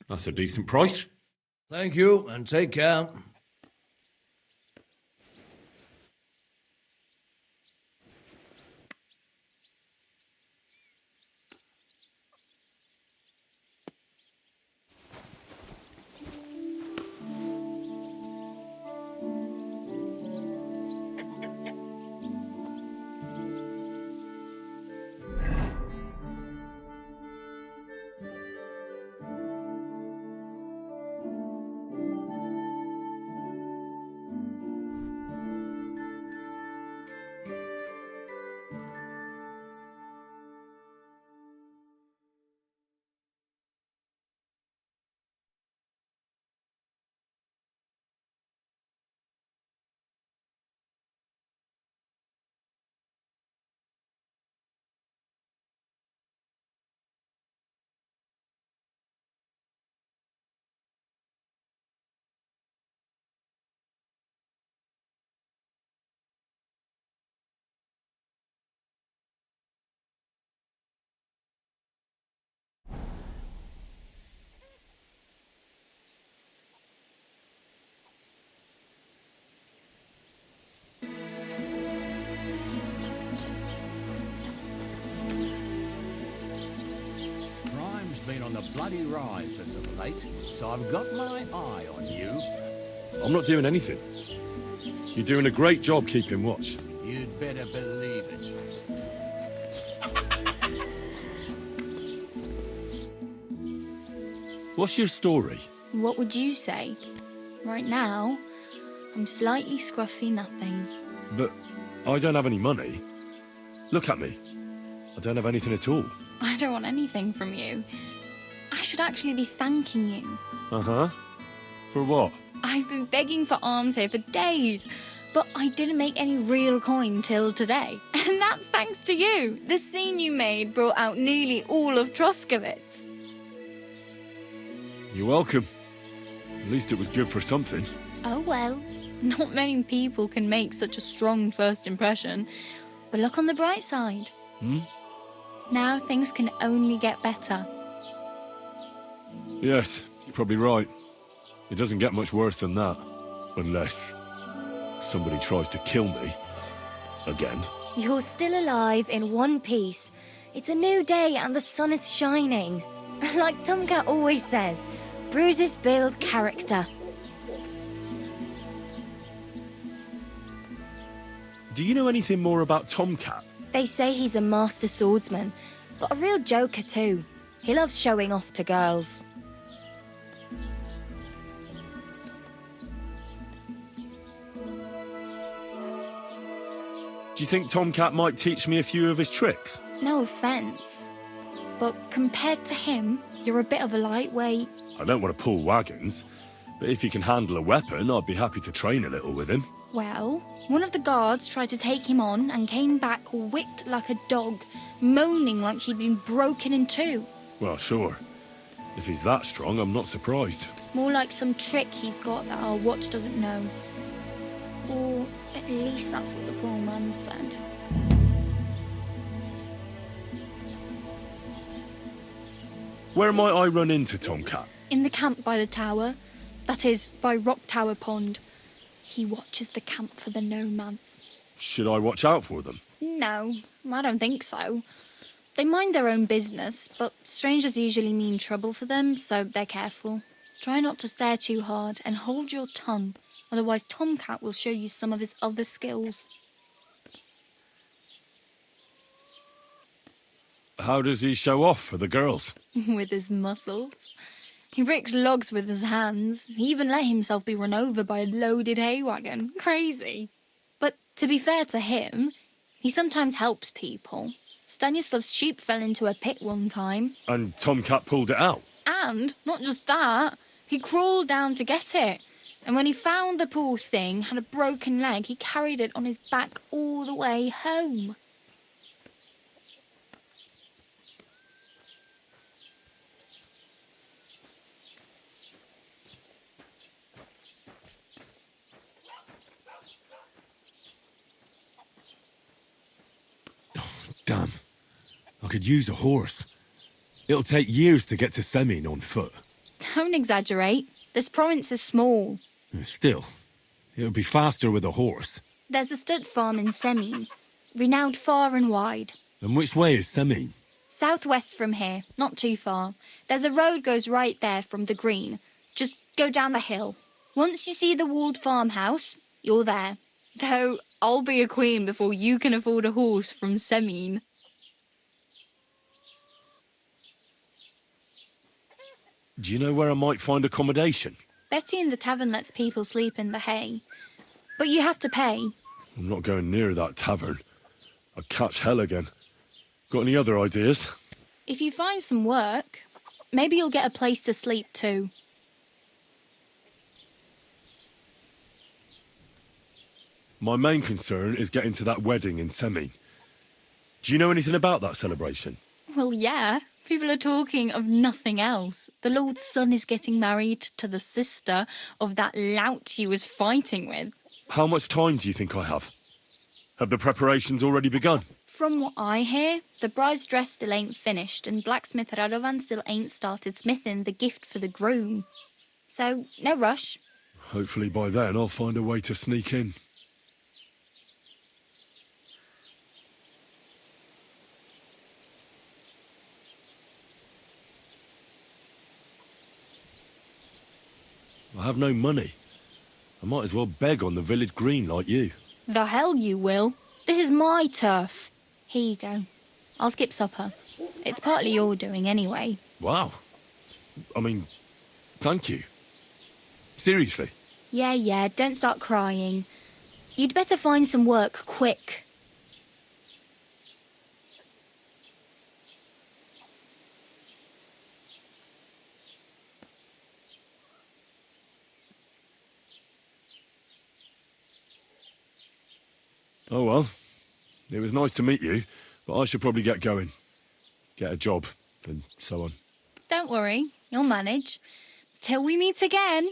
That's a decent price. Thank you, and take care. Crime's been on the bloody rise as of late, so I've got my eye on you. I'm not doing anything. You're doing a great job keeping watch. You'd better believe it. What's your story? What would you say? Right now, I'm slightly scruffy nothing. But I don't have any money. Look at me. I don't have anything at all. I don't want anything from you. I should actually be thanking you. Uh-huh. For what? I've been begging for alms here for days, but I didn't make any real coin till today. And that's thanks to you. The scene you made brought out nearly all of Troskowitz. You're welcome. At least it was good for something. Oh well, not many people can make such a strong first impression. But look on the bright side. Now things can only get better. Yes, you're probably right. It doesn't get much worse than that. Unless somebody tries to kill me. Again. You're still alive in one piece. It's a new day and the sun is shining. Like Tomcat always says, bruises build character. Do you know anything more about Tomcat? They say he's a master swordsman, but a real joker too. He loves showing off to girls. Do you think Tomcat might teach me a few of his tricks? No offence, but compared to him, you're a bit of a lightweight. I don't want to pull wagons, but if he can handle a weapon, I'd be happy to train a little with him. Well, one of the guards tried to take him on and came back whipped like a dog, moaning like he'd been broken in two. Well, sure. If he's that strong, I'm not surprised. More like some trick he's got that our watch doesn't know. Or at least that's what the poor man said. Where might I run into Tomcat? In the camp by the tower. That is, by Rock Tower Pond. He watches the camp for the nomads. Should I watch out for them? No, I don't think so. They mind their own business, but strangers usually mean trouble for them, so they're careful. Try not to stare too hard and hold your tongue, otherwise Tomcat will show you some of his other skills. How does he show off for the girls? With his muscles. He ricks logs with his hands. He even let himself be run over by a loaded hay wagon. Crazy. But to be fair to him, he sometimes helps people. Stanislav's sheep fell into a pit one time. And Tomcat pulled it out? And, not just that, he crawled down to get it. And when he found the poor thing had a broken leg, he carried it on his back all the way home. Damn. I could use a horse. It'll take years to get to Semien on foot. Don't exaggerate. This province is small. Still, it'll be faster with a horse. There's a stud farm in Semien, renowned far and wide. And which way is Semien? Southwest from here, not too far. There's a road goes right there from the green. Just go down the hill. Once you see the walled farmhouse, you're there. Though I'll be a queen before you can afford a horse from Semien. Do you know where I might find accommodation? Betty in the tavern lets people sleep in the hay. But you have to pay. I'm not going near that tavern. I'd catch hell again. Got any other ideas? If you find some work, maybe you'll get a place to sleep too. My main concern is getting to that wedding in Semien. Do you know anything about that celebration? Well, yeah. People are talking of nothing else. The Lord's son is getting married to the sister of that lout he was fighting with. How much time do you think I have? Have the preparations already begun? From what I hear, the bride's dress still ain't finished and blacksmith Radovan still ain't started smithing the gift for the groom. So, no rush. Hopefully by then I'll find a way to sneak in. I have no money. I might as well beg on the village green like you. The hell you will. This is my turf. Here you go. I'll skip supper. It's partly your doing anyway. Wow. I mean, thank you. Seriously. Yeah, don't start crying. You'd better find some work quick. Oh well, it was nice to meet you, but I should probably get going. Get a job, and so on. Don't worry, you'll manage. Till we meet again.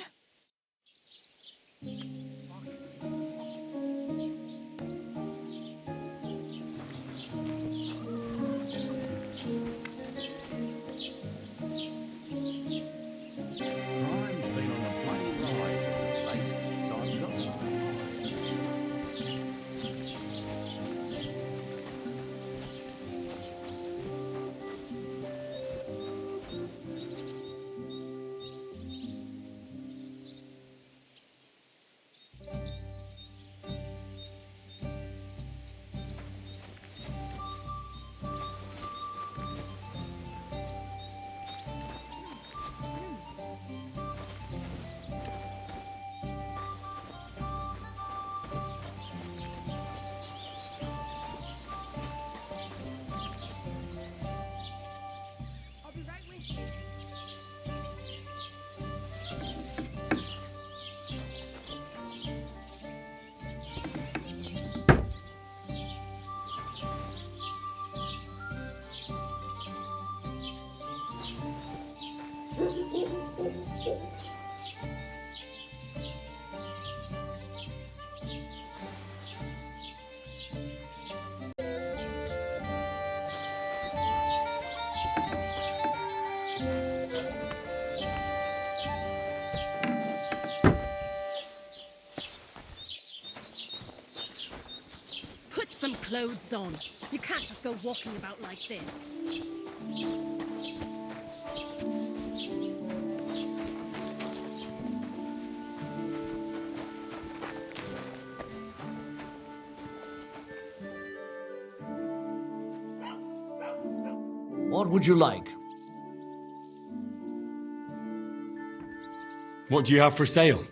Crime's been on the bloody rise as of late, so I've got my Put some clothes on. You can't just go walking about like this. What would you like? What do you have for sale?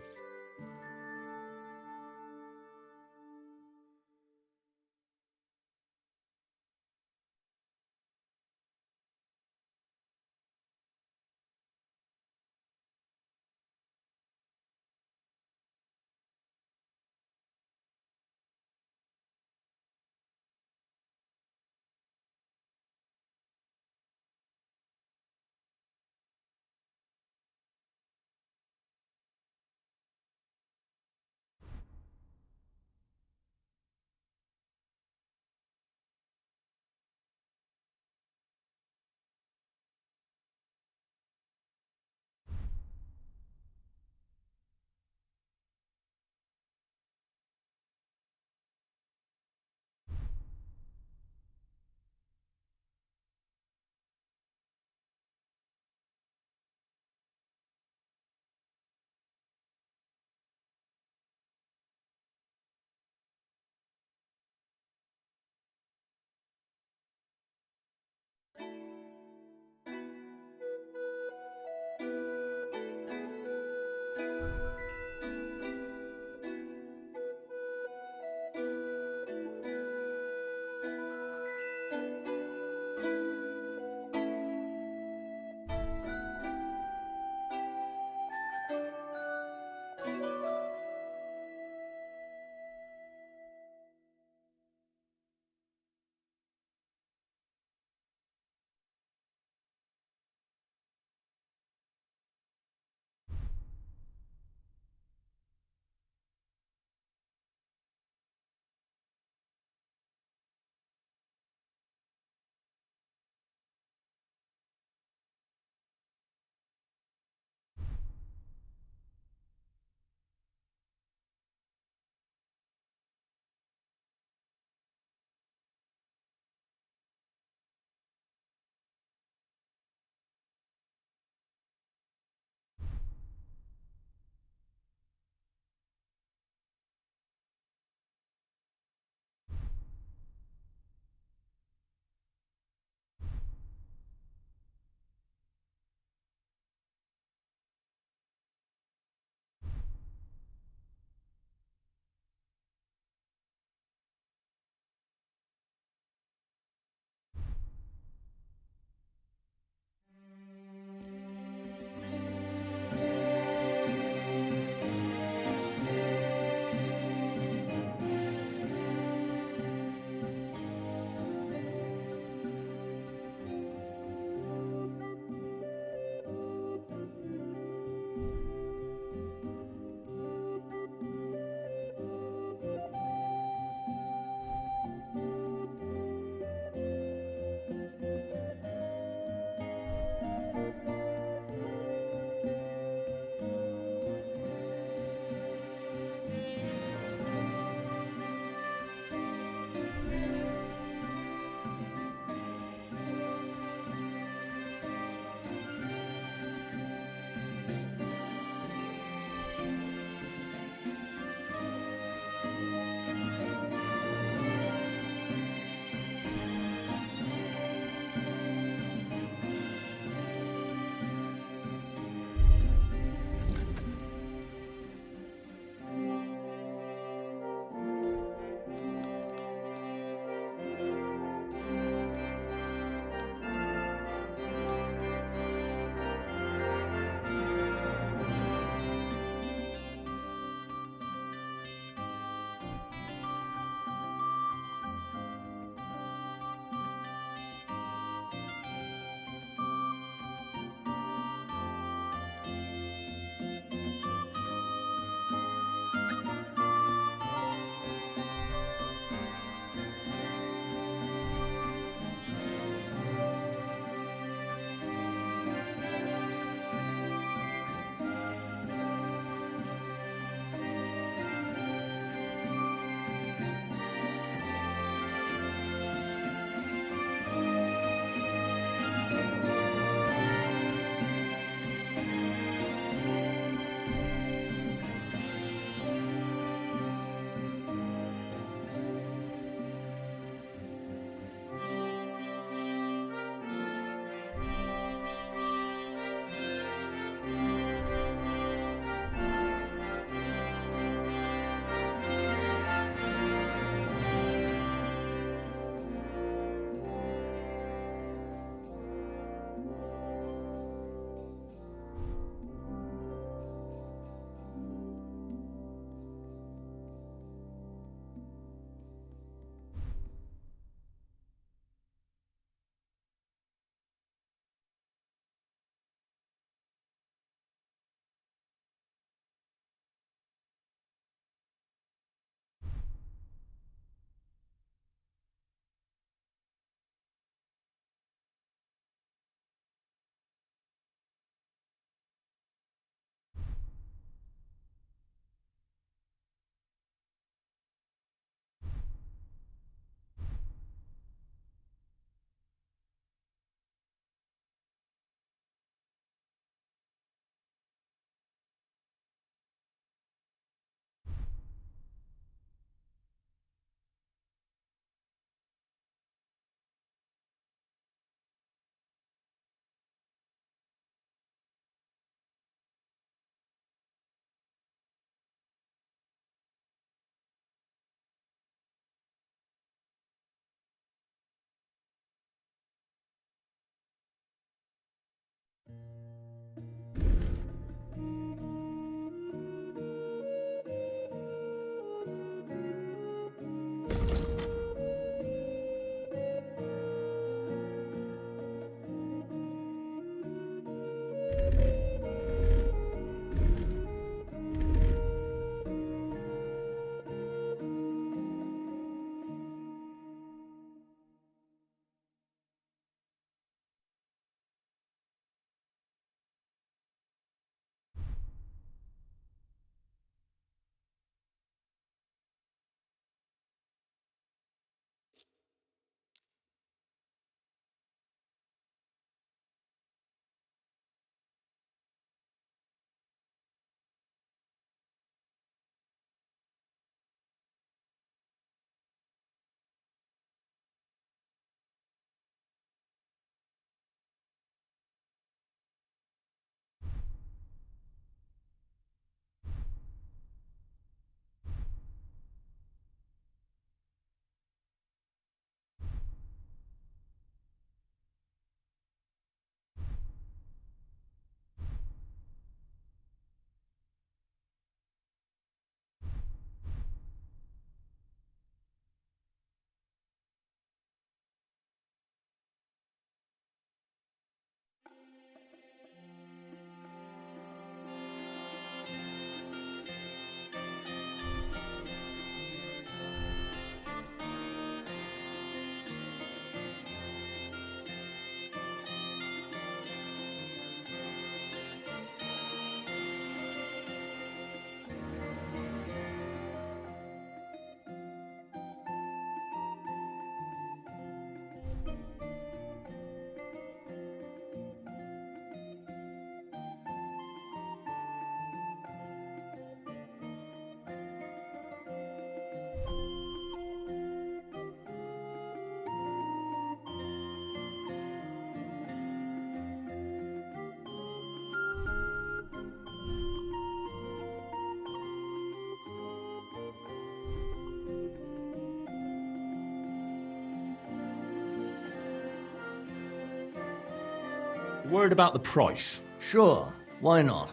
Word about the price. Sure, why not?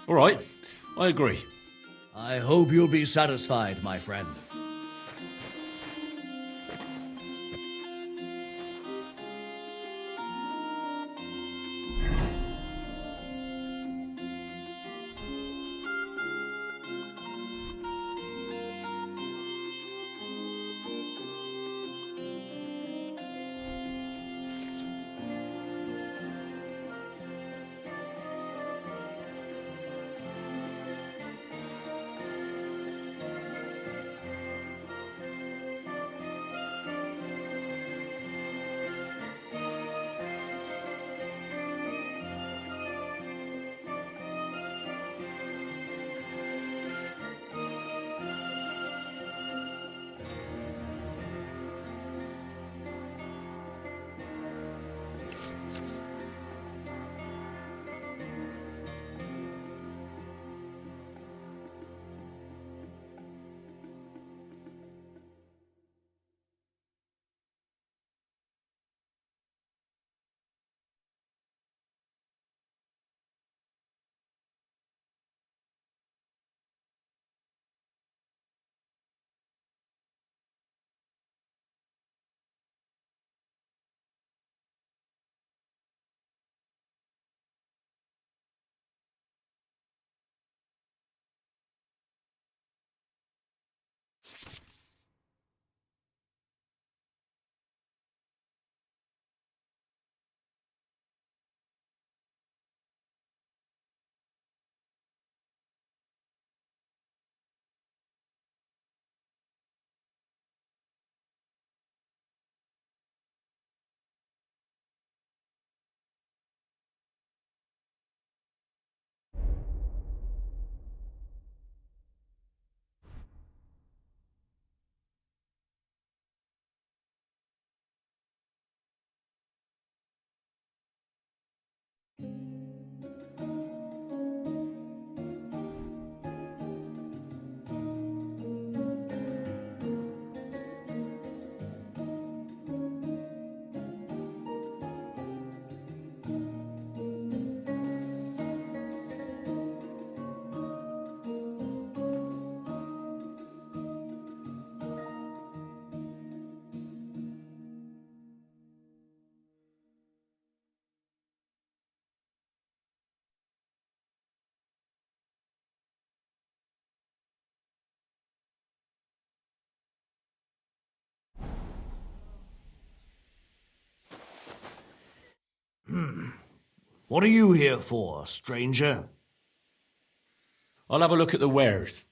All right, I agree. I hope you'll be satisfied, my friend. What are you here for, stranger? I'll have a look at the wares.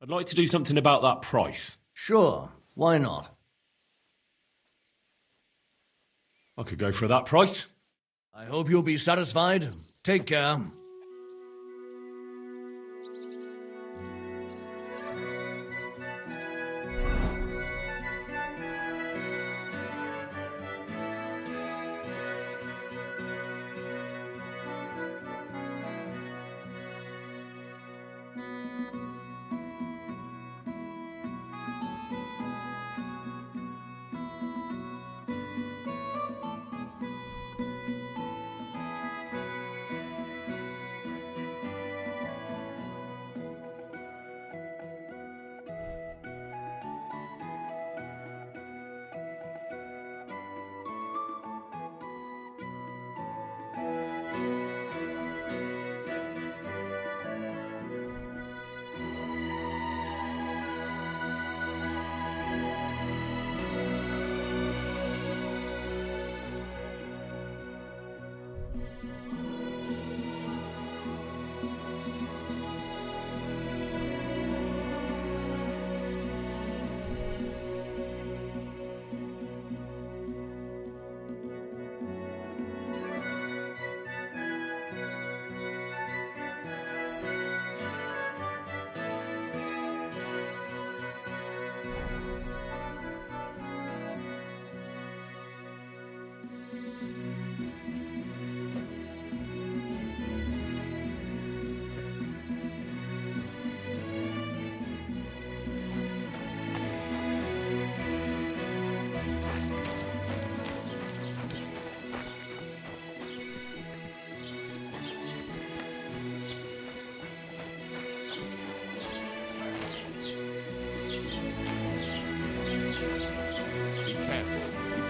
I'd like to do something about that price. Sure, why not? I could go for that price. I hope you'll be satisfied. Take care.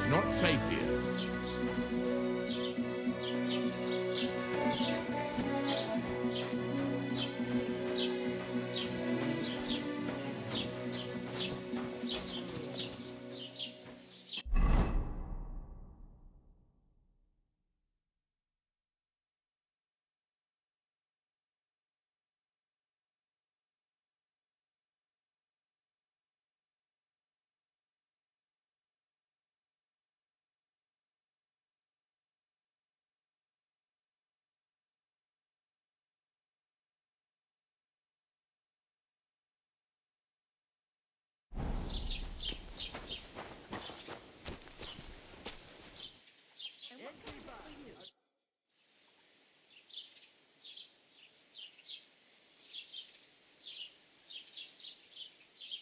It's not safe here.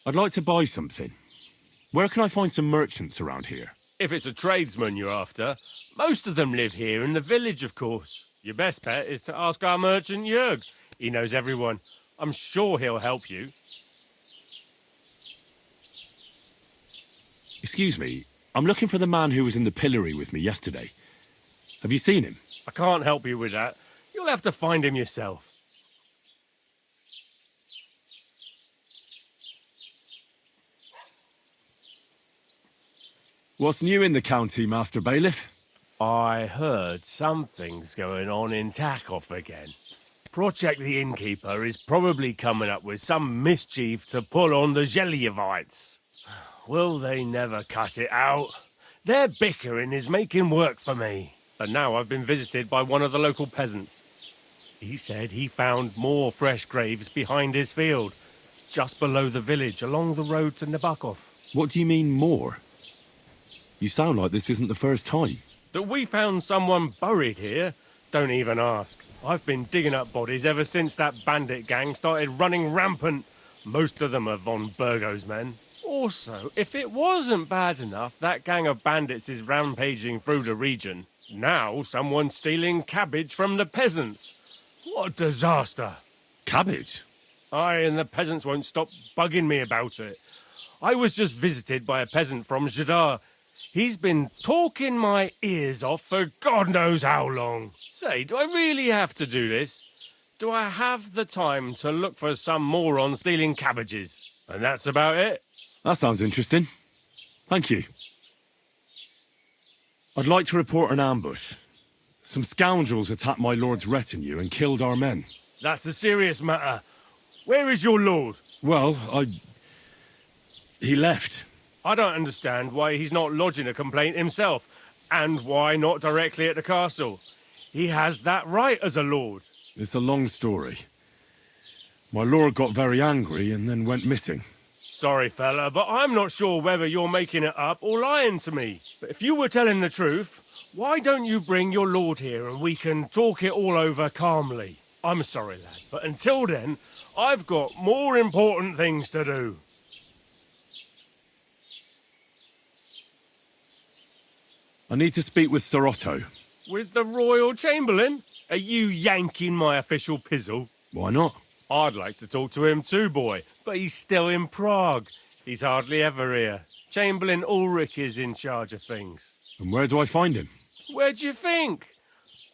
I'd like to buy something. Where can I find some merchants around here? If it's a tradesman you're after, most of them live here in the village, of course. Your best bet is to ask our merchant Jörg. He knows everyone. I'm sure he'll help you. Excuse me, I'm looking for the man who was in the pillory with me yesterday. Have you seen him? I can't help you with that. You'll have to find him yourself. What's new in the county, Master Bailiff? I heard something's going on in Takoff again. Project the Innkeeper is probably coming up with some mischief to pull on the Gelievites. Will they never cut it out? Their bickering is making work for me. And now I've been visited by one of the local peasants. He said he found more fresh graves behind his field, just below the village, along the road to Nabokov. What do you mean, more? You sound like this isn't the first time. That we found someone buried here? Don't even ask. I've been digging up bodies ever since that bandit gang started running rampant. Most of them are von Burgo's men. Also, if it wasn't bad enough that gang of bandits is rampaging through the region, now someone's stealing cabbage from the peasants. What a disaster. Cabbage? Aye, and the peasants won't stop bugging me about it. I was just visited by a peasant from Jadar. He's been talking my ears off for God knows how long. Say, do I really have to do this? Do I have the time to look for some moron stealing cabbages? And that's about it. That sounds interesting. Thank you. I'd like to report an ambush. Some scoundrels attacked my lord's retinue and killed our men. That's a serious matter. Where is your lord? Well, he left. I don't understand why he's not lodging a complaint himself, and why not directly at the castle. He has that right as a lord. It's a long story. My lord got very angry and then went missing. Sorry, fella, but I'm not sure whether you're making it up or lying to me. But if you were telling the truth, why don't you bring your lord here and we can talk it all over calmly? I'm sorry, lad, but until then, I've got more important things to do. I need to speak with Sir Otto. With the Royal Chamberlain? Are you yanking my official pizzle? Why not? I'd like to talk to him too, boy, but he's still in Prague. He's hardly ever here. Chamberlain Ulrich is in charge of things. And where do I find him? Where do you think?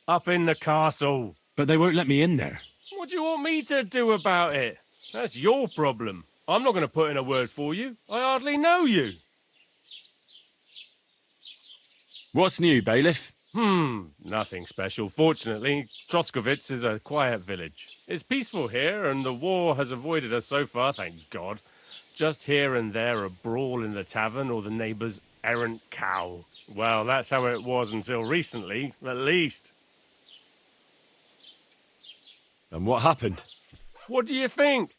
Up in the castle. But they won't let me in there. What do you want me to do about it? That's your problem. I'm not going to put in a word for you. I hardly know you. What's new, bailiff? Nothing special. Fortunately, Troskovitz is a quiet village. It's peaceful here, and the war has avoided us so far, thank God. Just here and there a brawl in the tavern or the neighbour's errant cow. Well, that's how it was until recently, at least. And what happened? What do you think?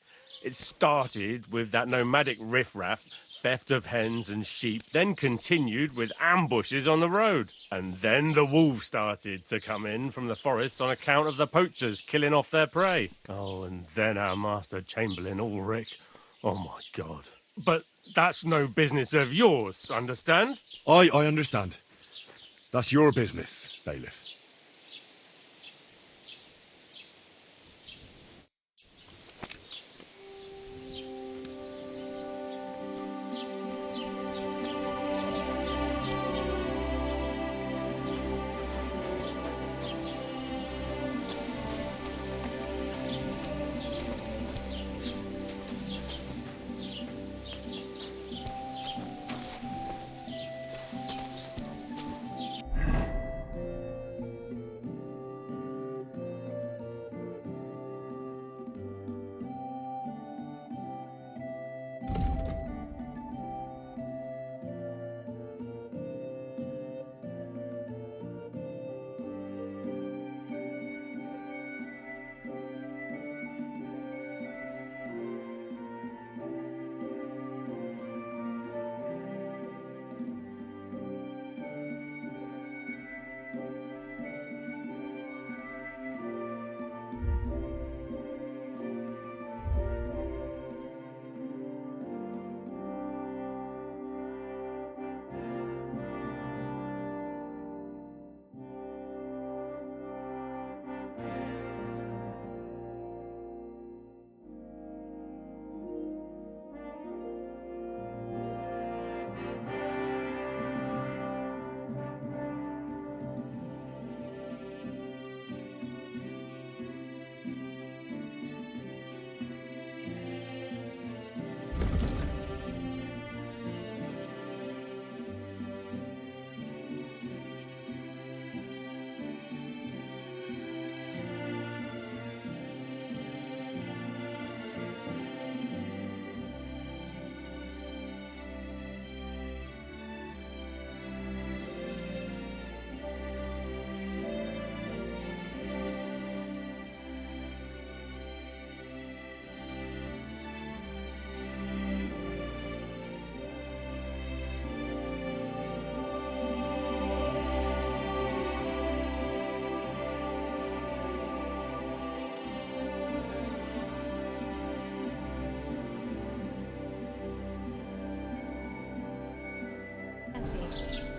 It started with that nomadic riffraff, theft of hens and sheep, then continued with ambushes on the road. And then the wolves started to come in from the forests on account of the poachers killing off their prey. Oh, and then our master Chamberlain Ulrich. Oh, my God. But that's no business of yours, understand? I understand. That's your business, bailiff.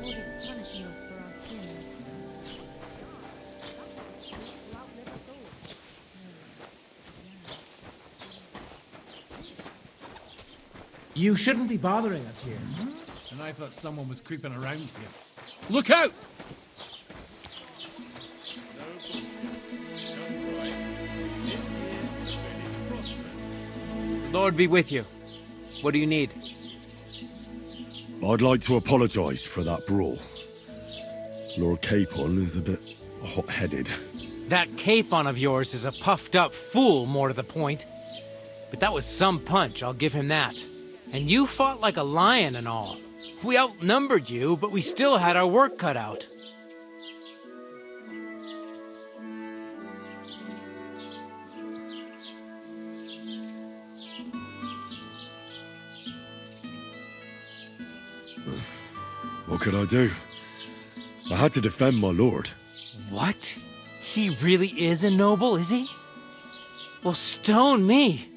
God is punishing us for our sins. You shouldn't be bothering us here. And I thought someone was creeping around here. Look out! Lord be with you. What do you need? I'd like to apologise for that brawl. Lord Capon is a bit hot-headed. That capon of yours is a puffed-up fool, more to the point. But that was some punch, I'll give him that. And you fought like a lion and all. We outnumbered you, but we still had our work cut out. What could I do? I had to defend my lord. What? He really is a noble, is he? Well, stone me.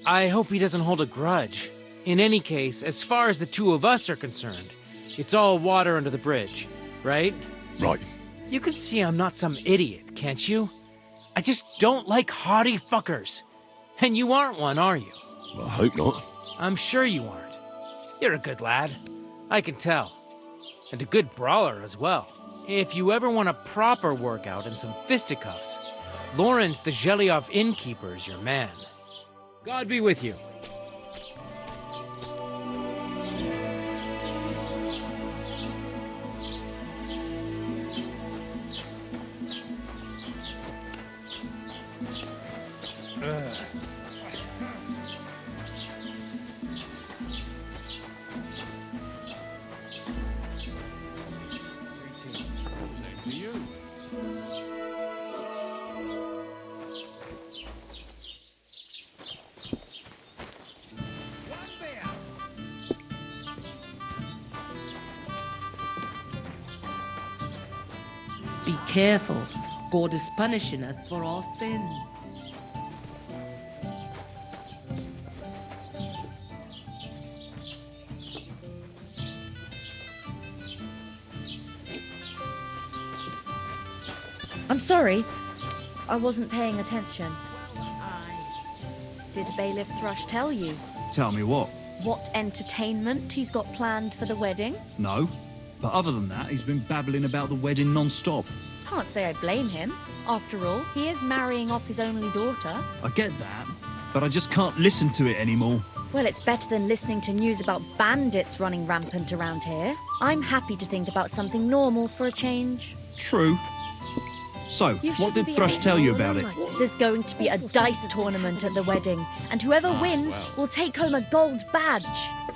I hope he doesn't hold a grudge. In any case, as far as the two of us are concerned, it's all water under the bridge, right? Right. You can see I'm not some idiot, can't you? I just don't like haughty fuckers. And you aren't one, are you? I hope not. I'm sure you aren't. You're a good lad. I can tell. And a good brawler as well. If you ever want a proper workout and some fisticuffs, Lawrence the Zhelyov innkeeper is your man. God be with you. Be careful. God is punishing us for our sins. I'm sorry. I wasn't paying attention. Did Bailiff Thrush tell you Tell me what? what entertainment he's got planned for the wedding? No. But other than that, he's been babbling about the wedding non-stop. Can't say I blame him. After all, he is marrying off his only daughter. I get that, but I just can't listen to it anymore. Well, it's better than listening to news about bandits running rampant around here. I'm happy to think about something normal for a change. True. So, what did Thrush tell you about it? There's going to be a dice tournament at the wedding, and whoever wins will take home a gold badge.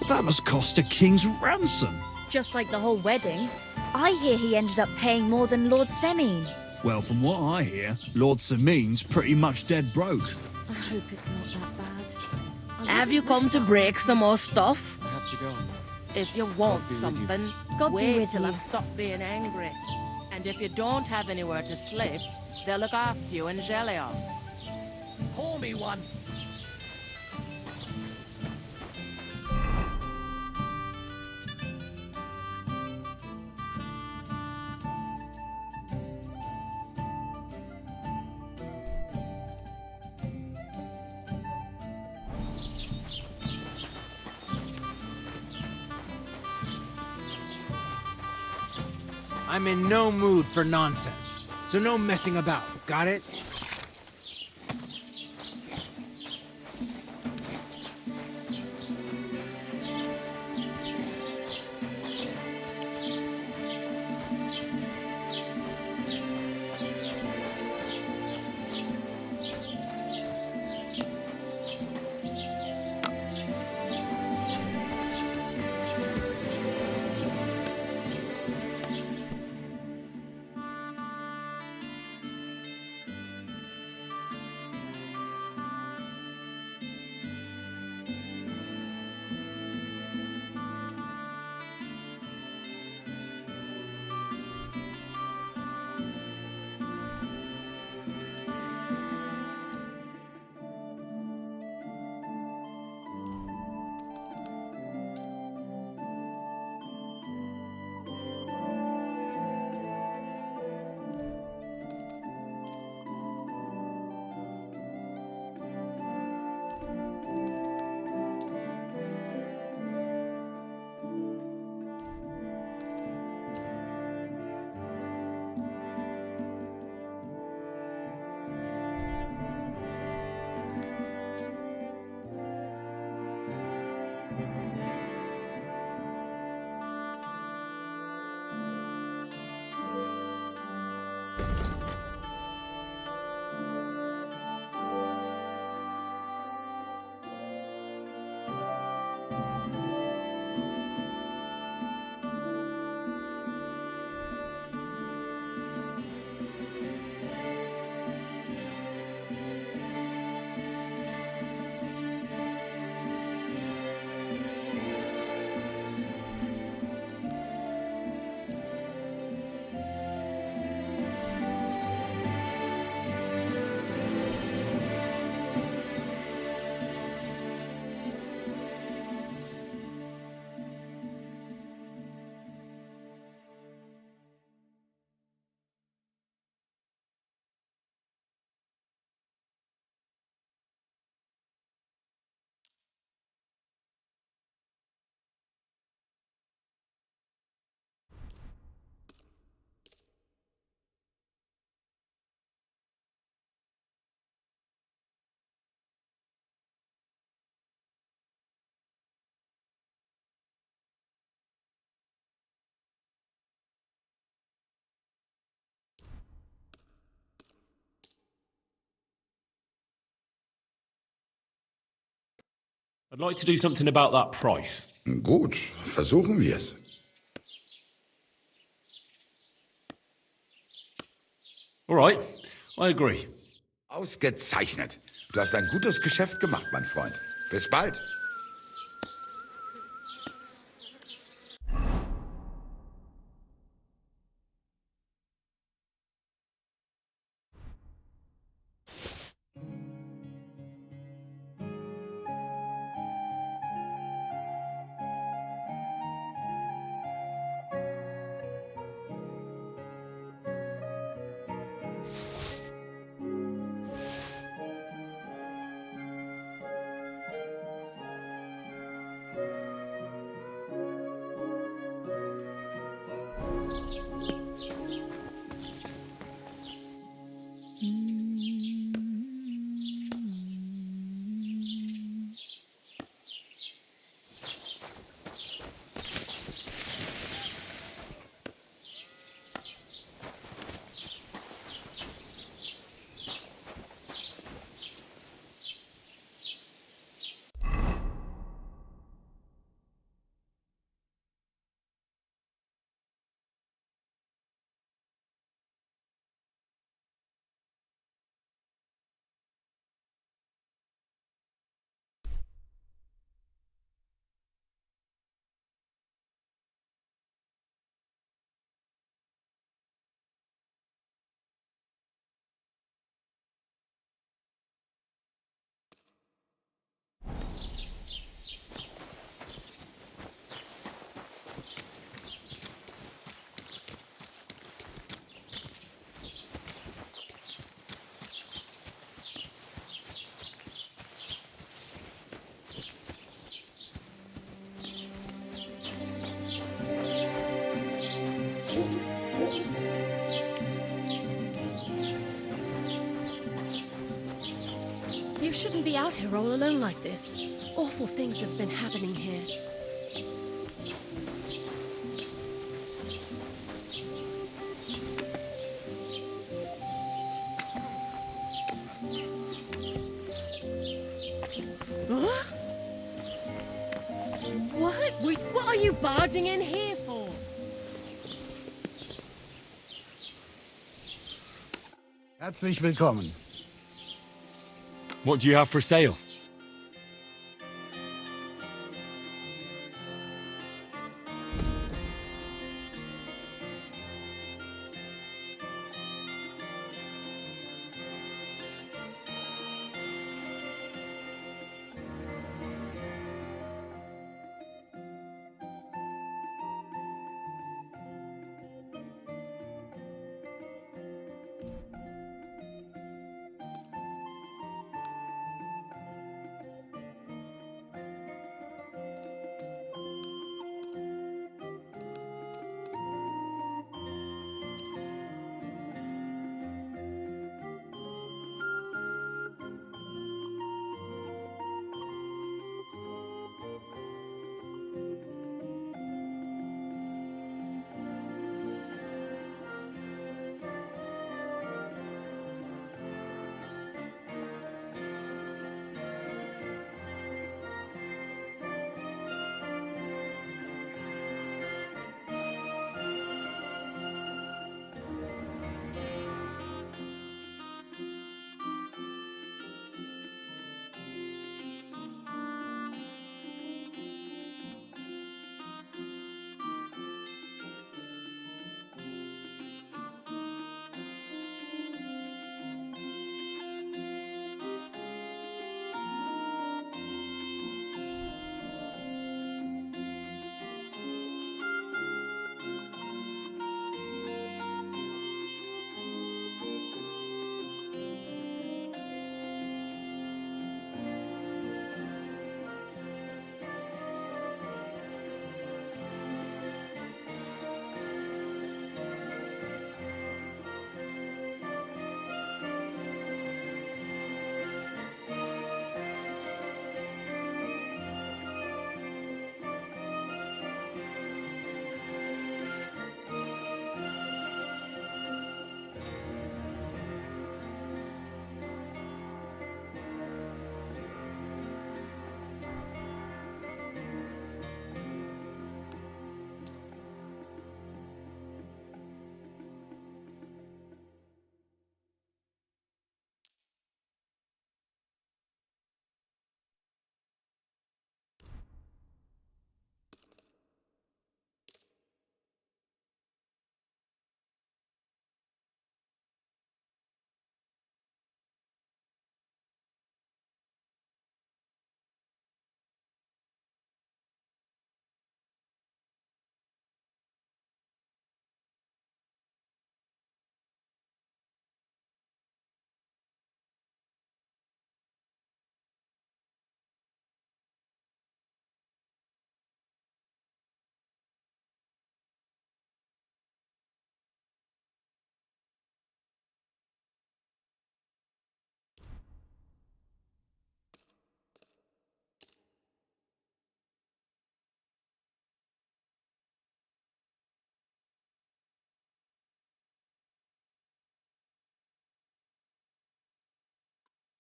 That must cost a king's ransom. Just like the whole wedding. I hear he ended up paying more than Lord Semine. Well, from what I hear, Lord Semine's pretty much dead broke. I hope it's not that bad. Have you come to break some more stuff? I have to go. If you want something, God be wait with till you. I've stopped being angry. And if you don't have anywhere to sleep, they'll look after you in Zhelyov. Pour me one. I'm in no mood for nonsense, so no messing about, got it? I'd like to do something about that price. Gut, versuchen wir's. All right, I agree. Ausgezeichnet. Du hast ein gutes Geschäft gemacht, mein Freund. Bis bald. You shouldn't be out here all alone like this. Awful things have been happening here. Huh? What are you barging in here for? Herzlich willkommen. What do you have for sale?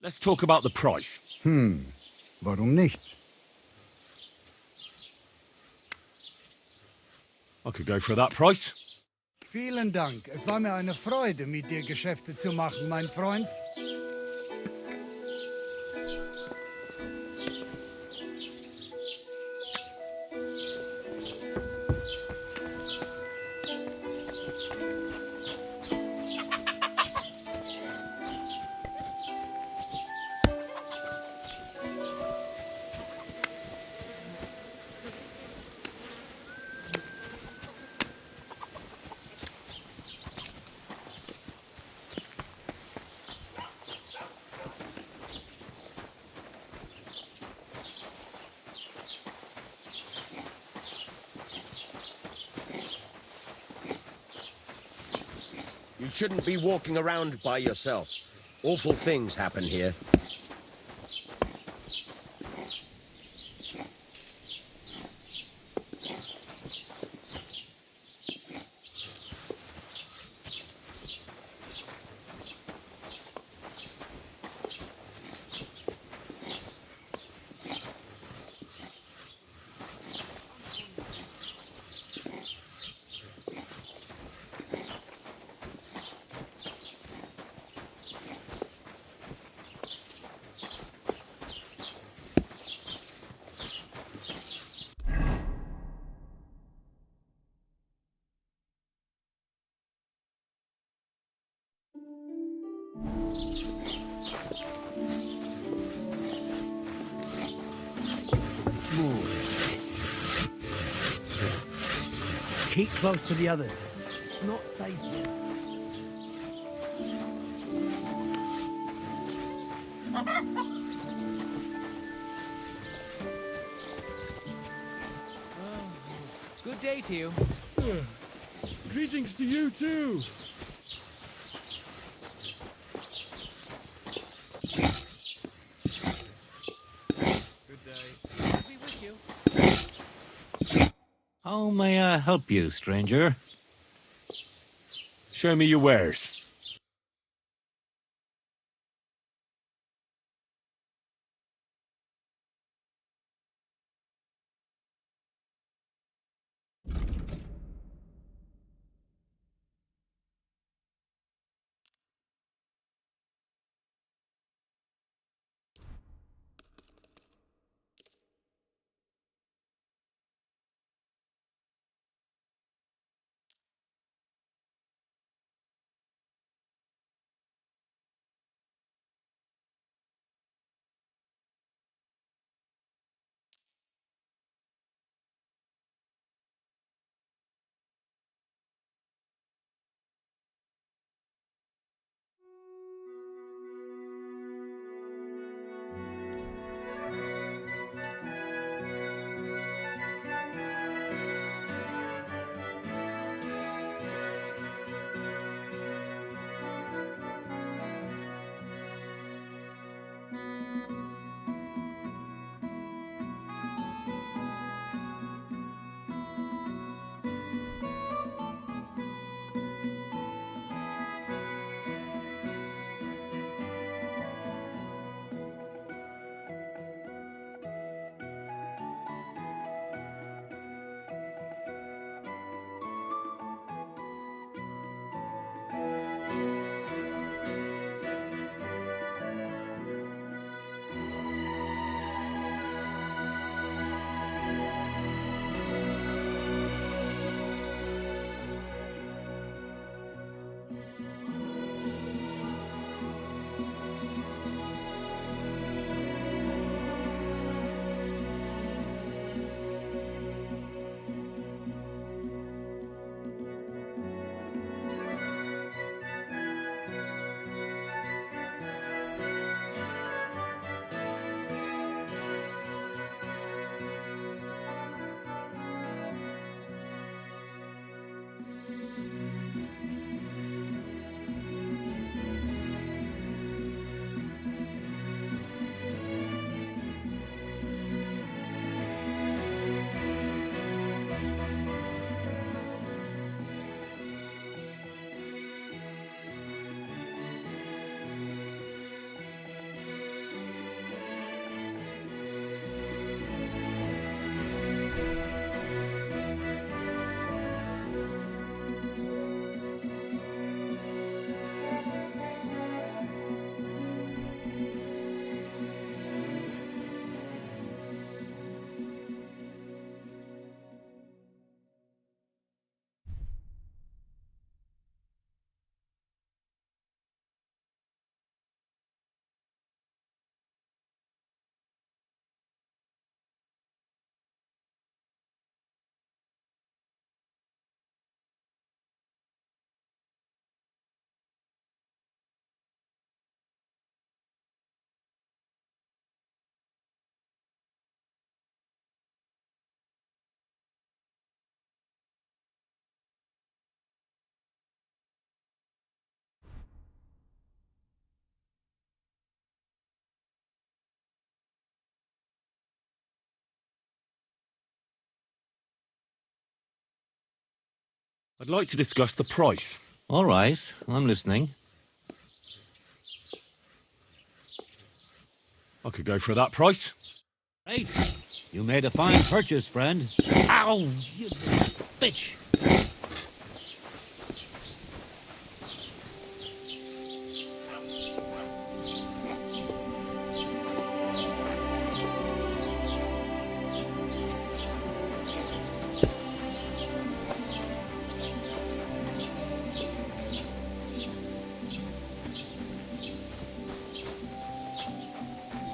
Let's talk about the price. Warum nicht? I could go for that price. Vielen Dank. Es war mir eine Freude, mit dir Geschäfte zu machen, mein Freund. You shouldn't be walking around by yourself. Awful things happen here. Keep close to the others. It's not safe here. Good day to you. Greetings to you too. Good day. Be with you. How may I help you, stranger? Show me your wares. I'd like to discuss the price. All right, I'm listening. I could go for that price. Hey, you made a fine purchase, friend. Ow, you bitch.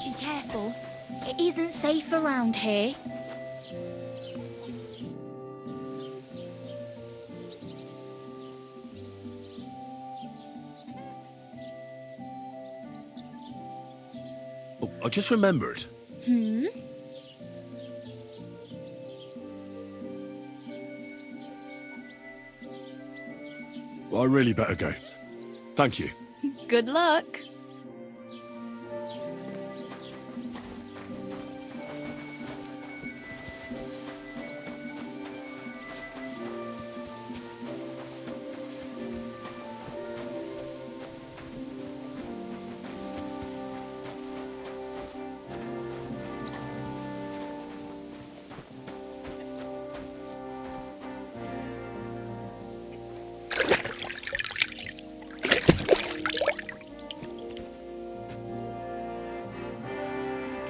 Be careful. It isn't safe around here. Oh, I just remembered. Hmm? I really better go. Thank you. Good luck.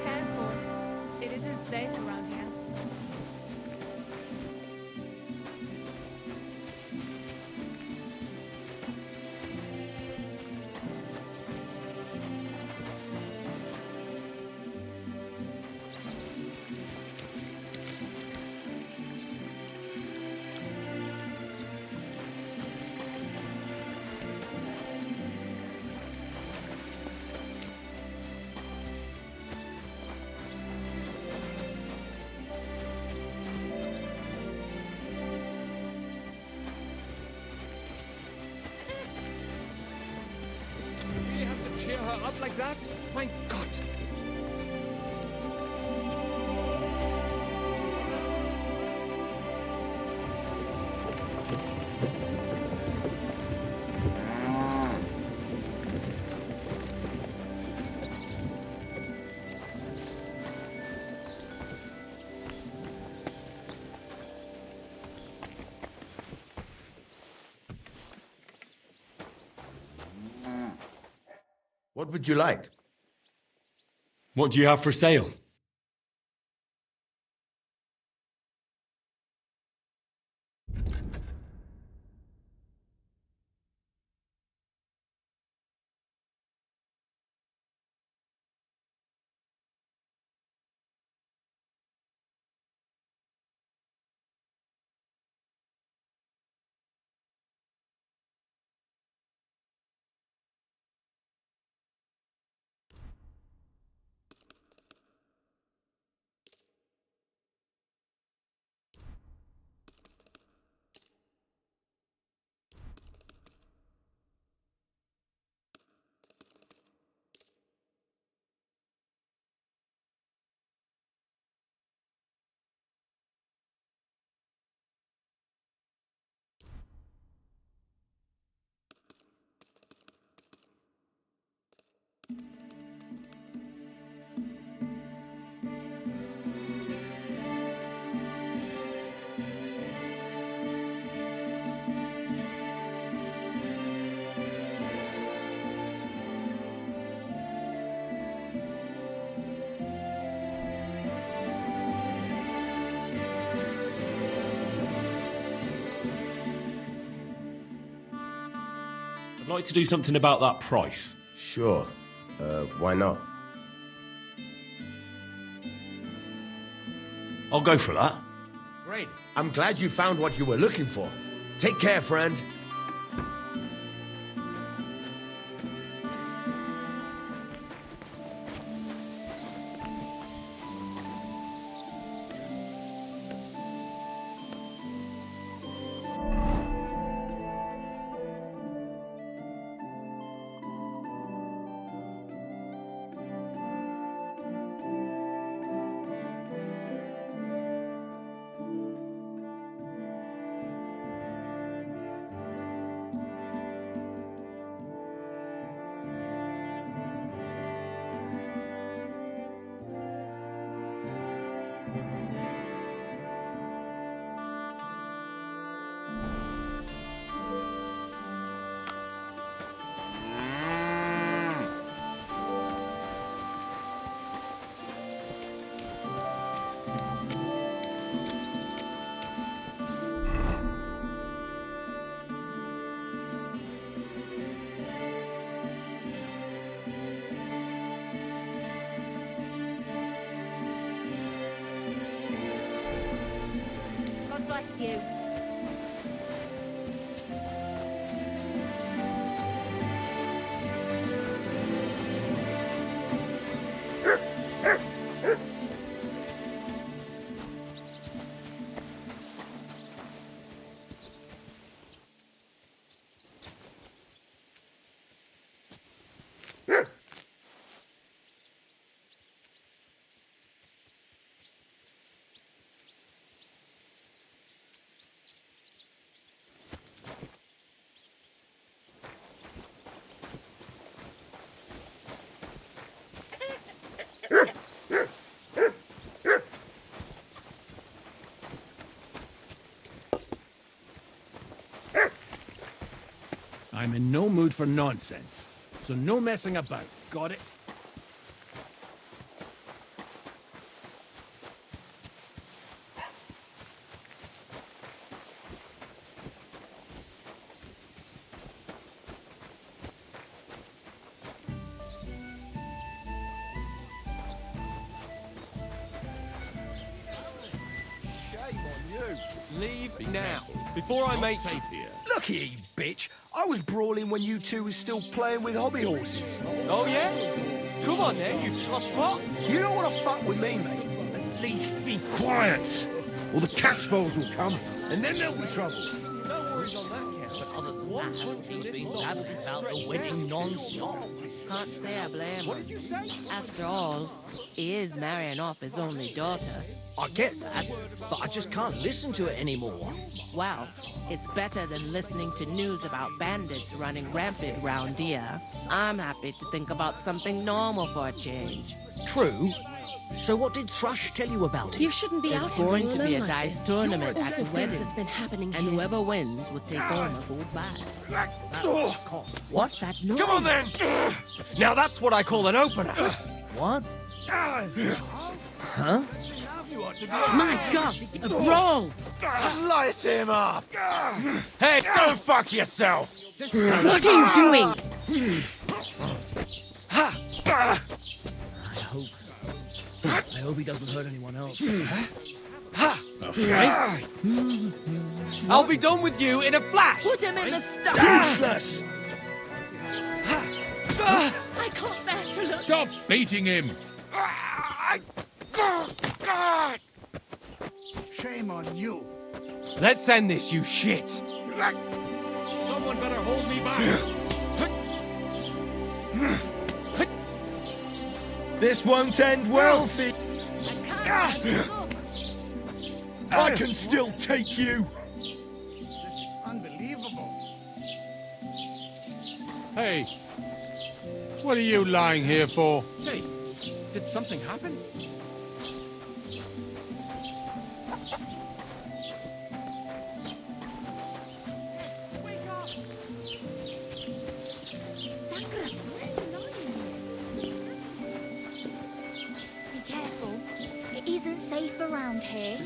Careful. It isn't safe around here. You have to cheer her up like that? My God! What would you like? What do you have for sale? I'd like to do something about that price. Sure. Why not? I'll go for that. Great. I'm glad you found what you were looking for. Take care, friend. bless you. I'm in no mood for nonsense, so no messing about. Got it? Shame on you. Leave now, before I make safe here. Look here, you bitch. I was brawling when you two was still playing with hobby horses. Oh, yeah? Come on then, you tosspot. You don't want to fuck with me, mate. At least be quiet, or the Catchballs will come, and then there'll be trouble. No worries on that count. But other than that, she's been gabbing about the wedding non-stop. Can't say I blame her. What did you say? After all, he is marrying off his only daughter. I get that, but I just can't listen to it anymore. Well, it's better than listening to news about bandits running rampant round here. I'm happy to think about something normal for a change. True. So what did Thrush tell you about it? You shouldn't be There's out here going all to be a alone like dice this. tournament at Awful the things wedding. have been happening And here. whoever wins will take home a gold bag. What? What's that noise? Come on then! Now that's what I call an opener. What? Huh? My God, a brawl! Light him up! Hey, go fuck yourself! What are you doing? I hope he doesn't hurt anyone else. I'll be done with you in a flash! Put him in the stomach! Useless! I can't bear to look. Stop beating him! Shame on you. Let's end this, you shit! Someone better hold me back! This won't end well, Fee. I can still take you. This is unbelievable. Hey, what are you lying here for? Hey, did something happen? Be careful. It isn't safe around here.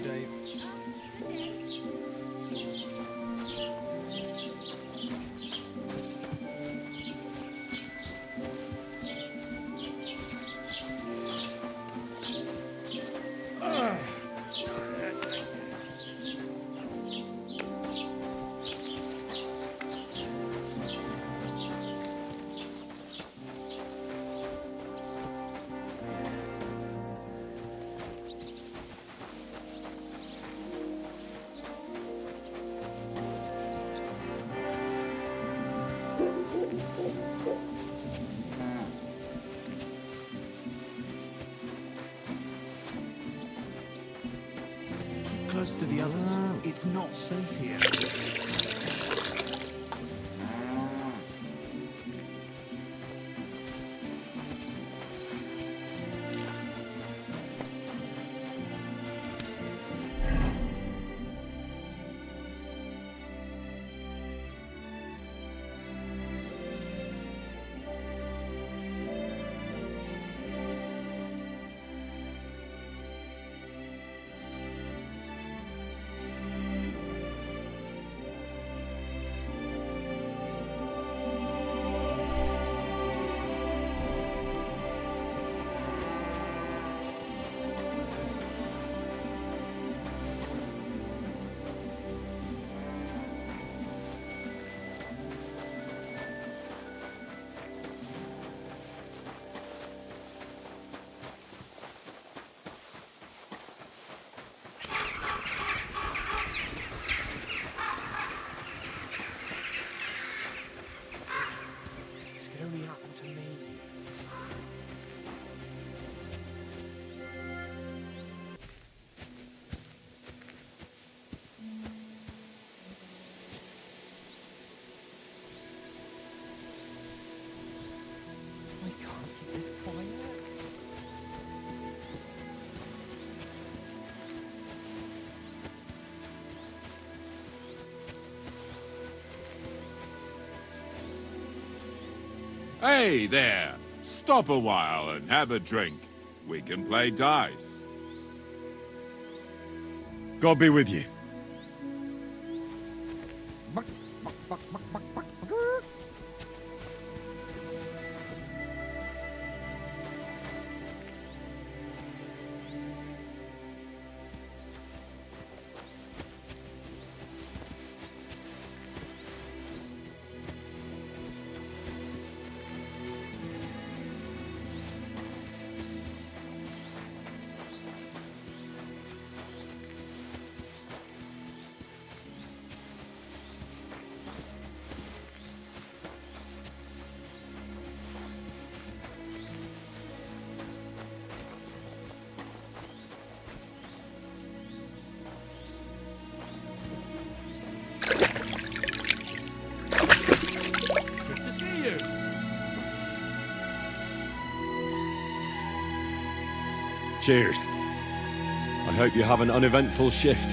Close to the others. It's not safe here. Hey there! Stop a while and have a drink. We can play dice. God be with you. Cheers. I hope you have an uneventful shift.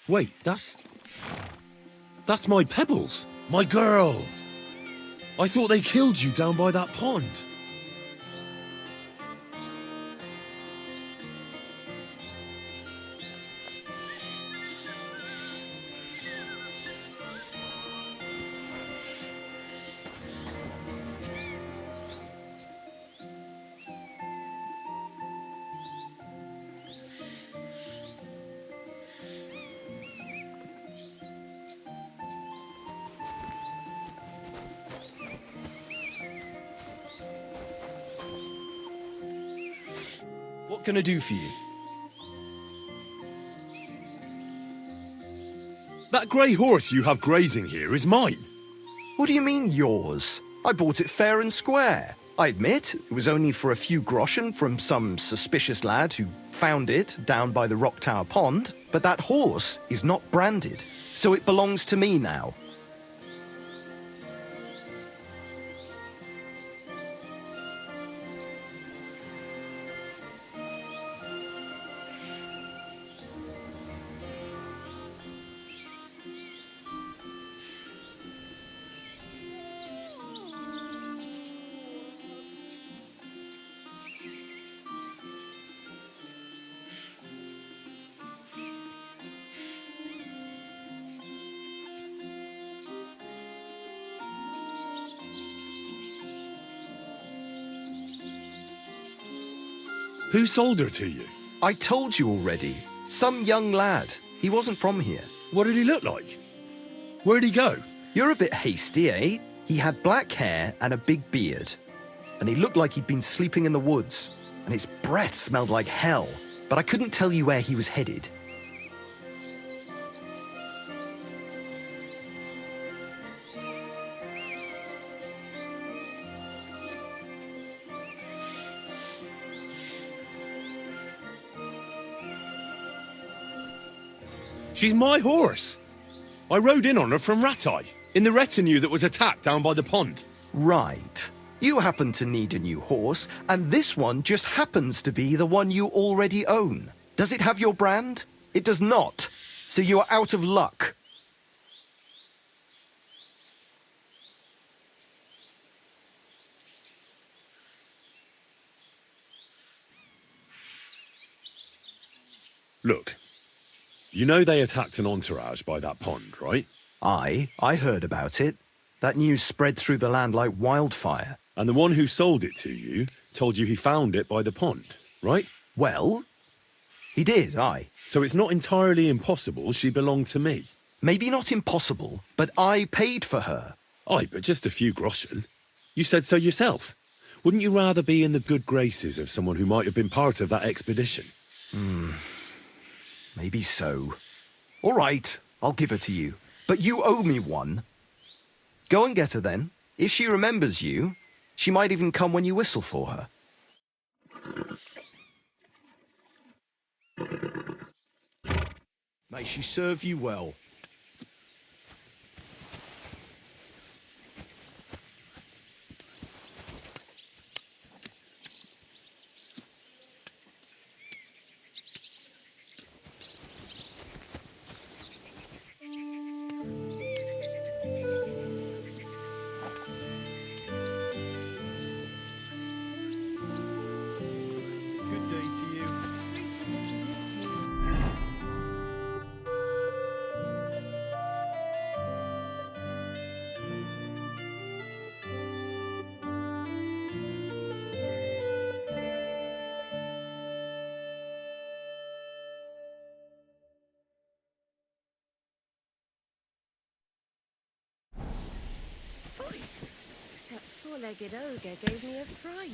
Wait, that's my Pebbles, my girl. I thought they killed you down by that pond. What can I do for you? That grey horse you have grazing here is mine. What do you mean, yours? I bought it fair and square. I admit, it was only for a few groschen from some suspicious lad who found it down by the Rock Tower Pond, but that horse is not branded, so it belongs to me now. Who sold her to you? I told you already. Some young lad. He wasn't from here. What did he look like? Where'd he go? You're a bit hasty, eh? He had black hair and a big beard. And he looked like he'd been sleeping in the woods. And his breath smelled like hell. But I couldn't tell you where he was headed. She's my horse. I rode in on her from Ratai, in the retinue that was attacked down by the pond. Right. You happen to need a new horse, and this one just happens to be the one you already own. Does it have your brand? It does not. So you are out of luck. Look, you know they attacked an entourage by that pond, right? I heard about it. That news spread through the land like wildfire. And the one who sold it to you told you he found it by the pond, right? Well, he did, aye. So it's not entirely impossible she belonged to me. Maybe not impossible, but I paid for her. Aye, but just a few groschen. You said so yourself. Wouldn't you rather be in the good graces of someone who might have been part of that expedition? Maybe so. All right, I'll give her to you. But you owe me one. Go and get her then. If she remembers you, she might even come when you whistle for her. May she serve you well. That four-legged ogre gave me a fright.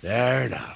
Fair enough.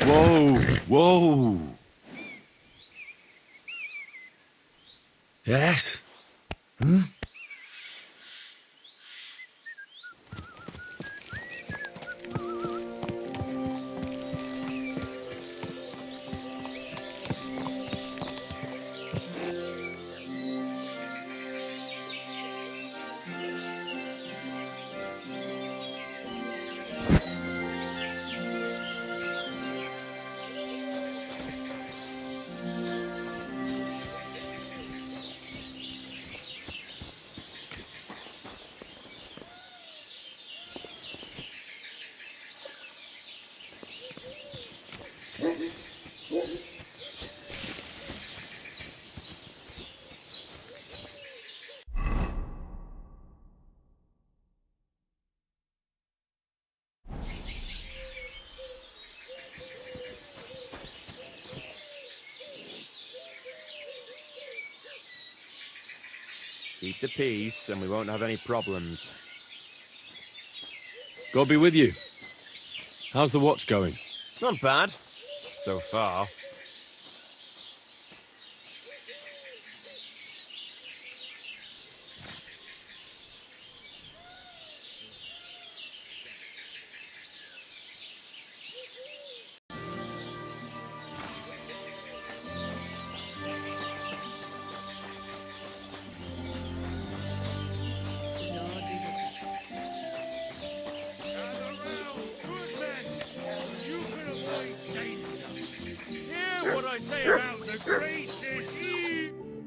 Whoa, whoa. Yes? Hmm? Keep the peace, and we won't have any problems. God be with you. How's the watch going? Not bad, so far.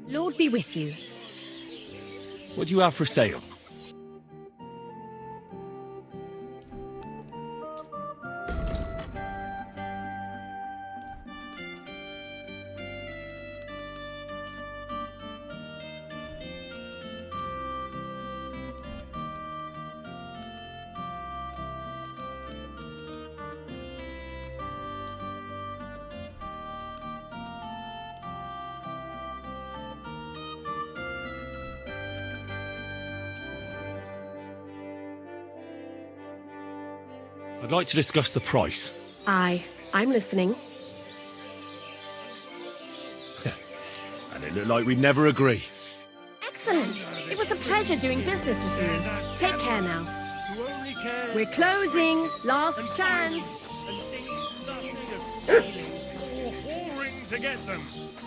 Lord be with you. What do you have for sale? I'd like to discuss the price. Aye, I'm listening. And it looked like we'd never agree. Excellent. It was a pleasure doing business with you. Take care now. We're closing. Last chance. To get them.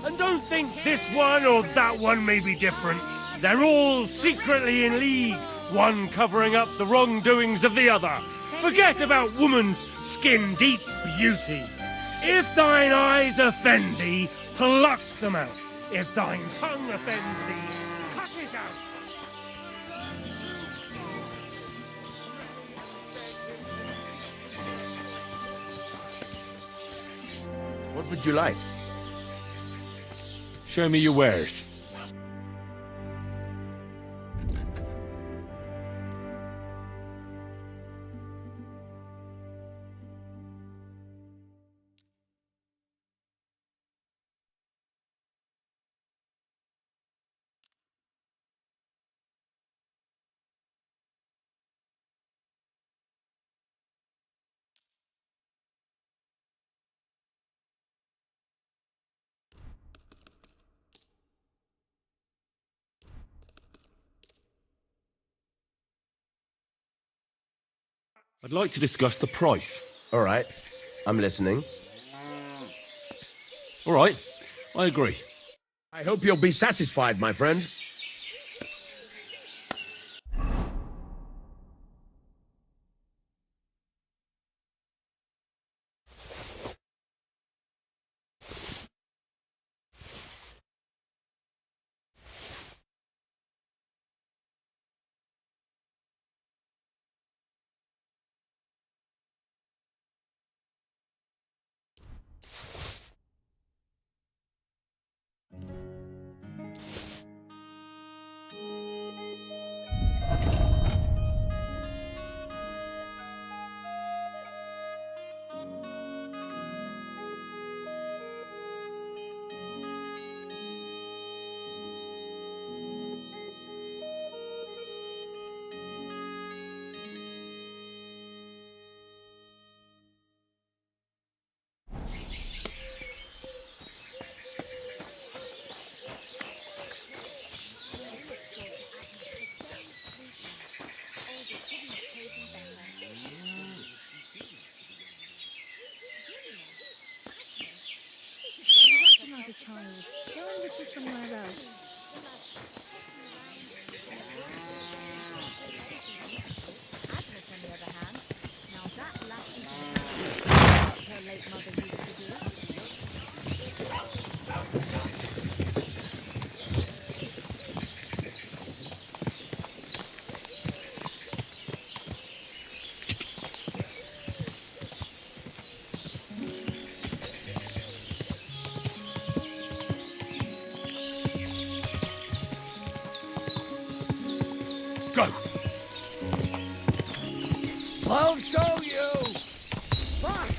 And don't think this one or that one may be different. They're all secretly in league, one covering up the wrongdoings of the other. Forget about woman's skin-deep beauty. If thine eyes offend thee, pluck them out. If thine tongue offends thee, cut it out. What would you like? Show me your wares. I'd like to discuss the price. All right. I'm listening. All right. I agree. I hope you'll be satisfied, my friend. Recognize a child. Go and listen somewhere else. Agnes, on the other hand, now that lassie what her late mother used to do. Go! I'll show you! Fine!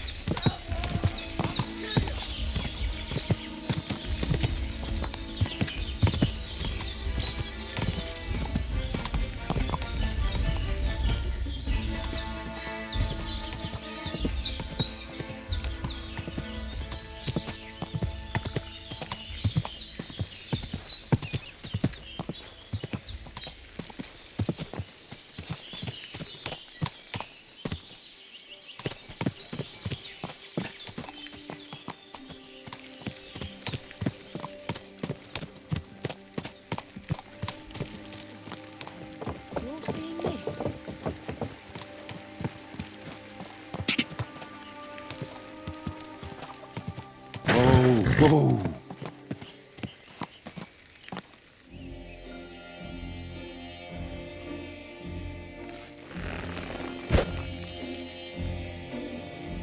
Whoa!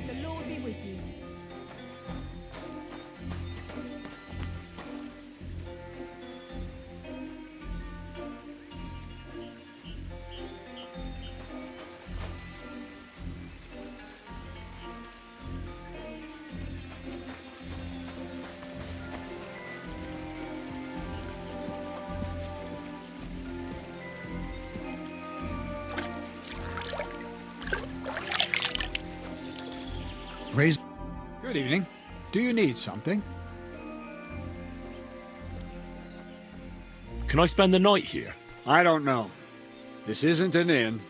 The Lord be with you. Raise. Good evening. Do you need something? Can I spend the night here? I don't know. This isn't an inn.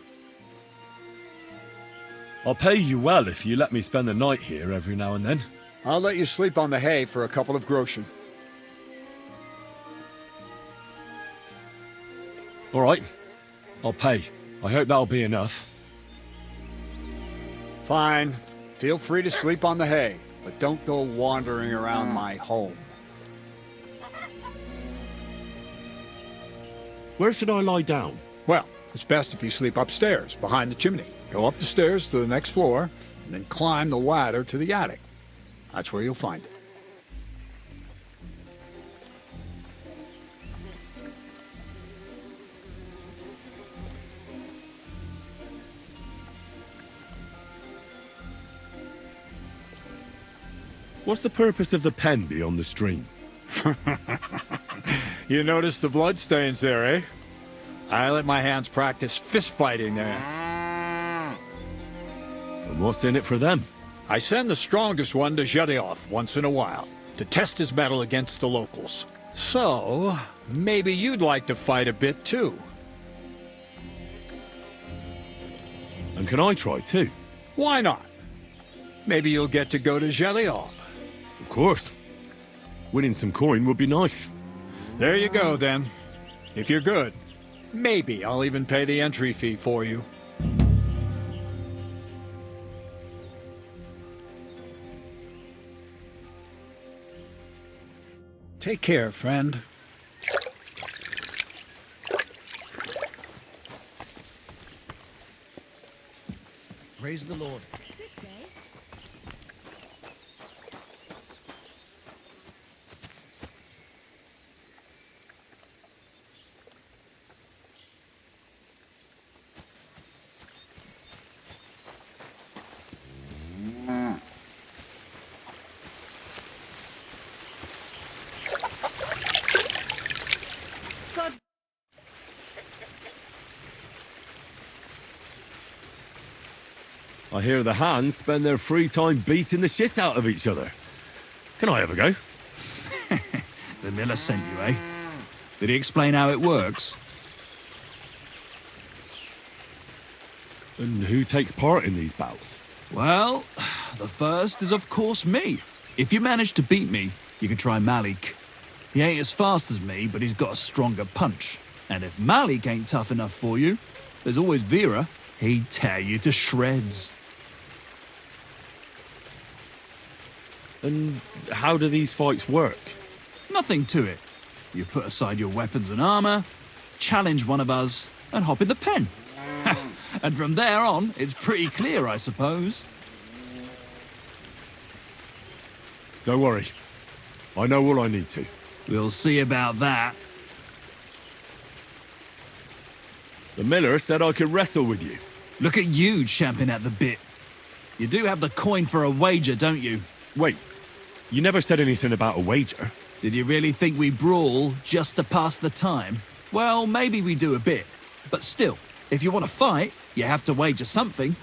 I'll pay you well if you let me spend the night here every now and then. I'll let you sleep on the hay for a couple of groschen. All right. I'll pay. I hope that'll be enough. Fine. Feel free to sleep on the hay, but don't go wandering around my home. Where should I lie down? Well, it's best if you sleep upstairs, behind the chimney. Go up the stairs to the next floor, and then climb the ladder to the attic. That's where you'll find it. What's the purpose of the pen beyond the stream? You notice the blood stains there, eh? I let my hands practice fist fighting there. And what's in it for them? I send the strongest one to Zhedioff once in a while, to test his mettle against the locals. So, maybe you'd like to fight a bit too. And can I try too? Why not? Maybe you'll get to go to Zhedioff. Of course. Winning some coin would be nice. There you go, then. If you're good, maybe I'll even pay the entry fee for you. Take care, friend. Praise the Lord. I hear the hands spend their free time beating the shit out of each other. Can I have a go? The miller sent you, eh? Did he explain how it works? And who takes part in these bouts? Well, the first is of course me. If you manage to beat me, you can try Malik. He ain't as fast as me, but he's got a stronger punch. And if Malik ain't tough enough for you, there's always Vera. He'd tear you to shreds. And how do these fights work? Nothing to it. You put aside your weapons and armor, challenge one of us, and hop in the pen. And from there on, it's pretty clear, I suppose. Don't worry. I know all I need to. We'll see about that. The miller said I could wrestle with you. Look at you champing at the bit. You do have the coin for a wager, don't you? Wait, you never said anything about a wager. Did you really think we brawl just to pass the time? Well, maybe we do a bit. But still, if you want to fight, you have to wager something.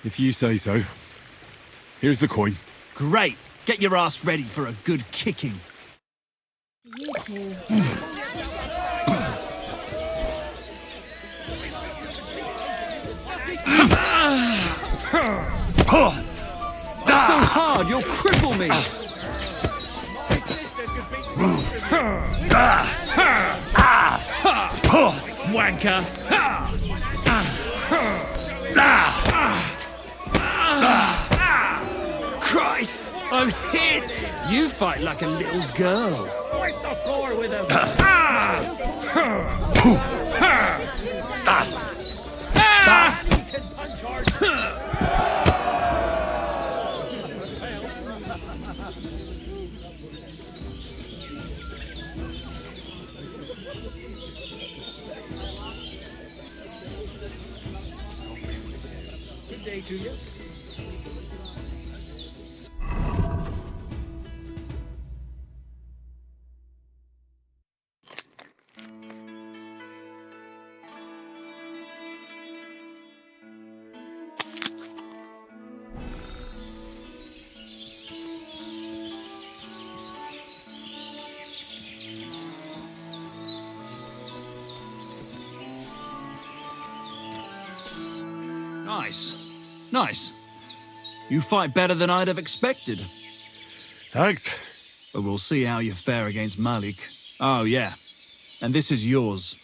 If you say so. Here's the coin. Great. Get your ass ready for a good kicking. You two. Not so hard, you'll cripple me. Wanker. Christ, I'm hit. You fight like a little girl. Wipe the floor with him. Good day to you. Nice. Nice. You fight better than I'd have expected. Thanks. But we'll see how you fare against Malik. Oh, yeah. And this is yours.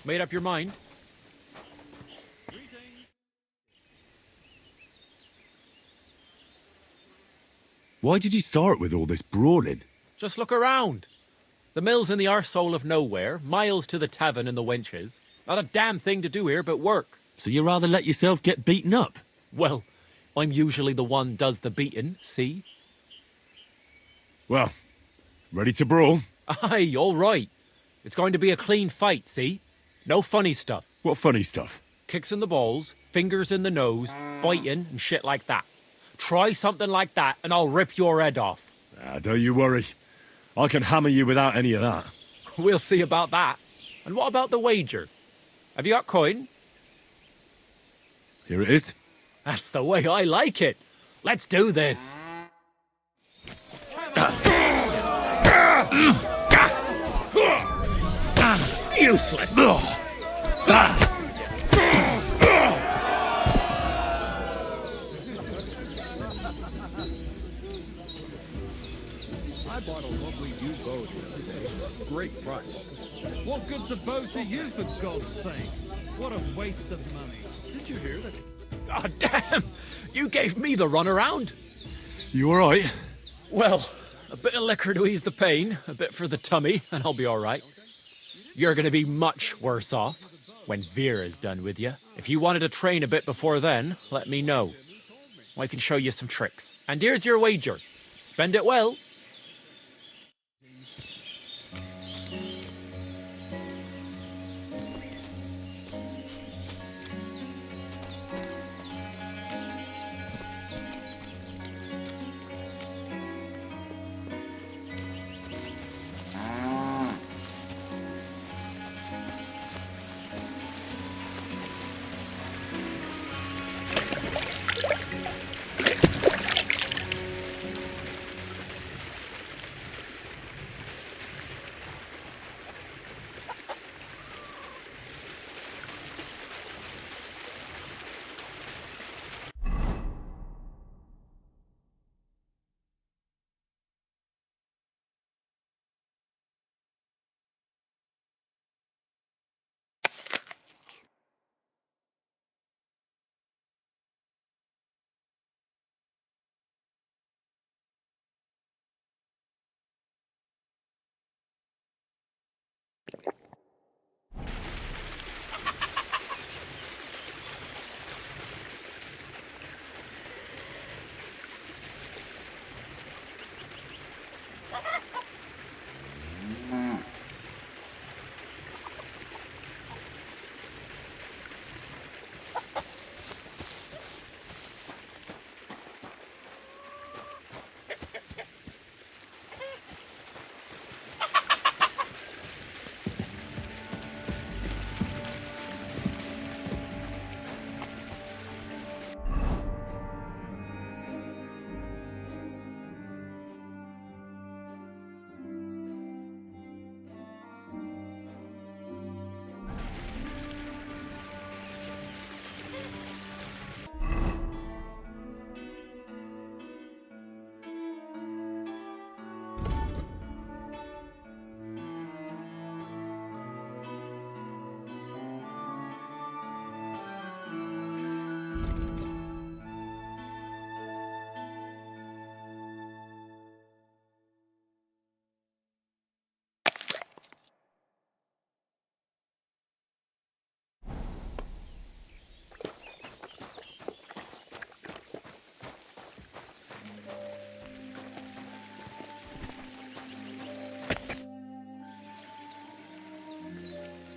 Made up your mind? Why did you start with all this brawling? Just look around. The mill's in the arsehole of nowhere, miles to the tavern and the wenches. Not a damn thing to do here but work. So you rather let yourself get beaten up? Well, I'm usually the one does the beating, see? Well, ready to brawl? Aye, all right. It's going to be a clean fight, see? No funny stuff. What funny stuff? Kicks in the balls, fingers in the nose, biting and shit like that. Try something like that and I'll rip your head off. Don't you worry. I can hammer you without any of that. We'll see about that. And what about the wager? Have you got coin? Here it is. That's the way I like it. Let's do this. Useless. I bought a lovely new bow the other day. Great price. What good's a bow to you, for God's sake? What a waste of money. Did you hear that? God damn! You gave me the runaround. You all right? Well, a bit of liquor to ease the pain, a bit for the tummy, and I'll be all right. You're going to be much worse off when Vera's done with you. If you wanted to train a bit before then, let me know. I can show you some tricks. And here's your wager. Spend it well.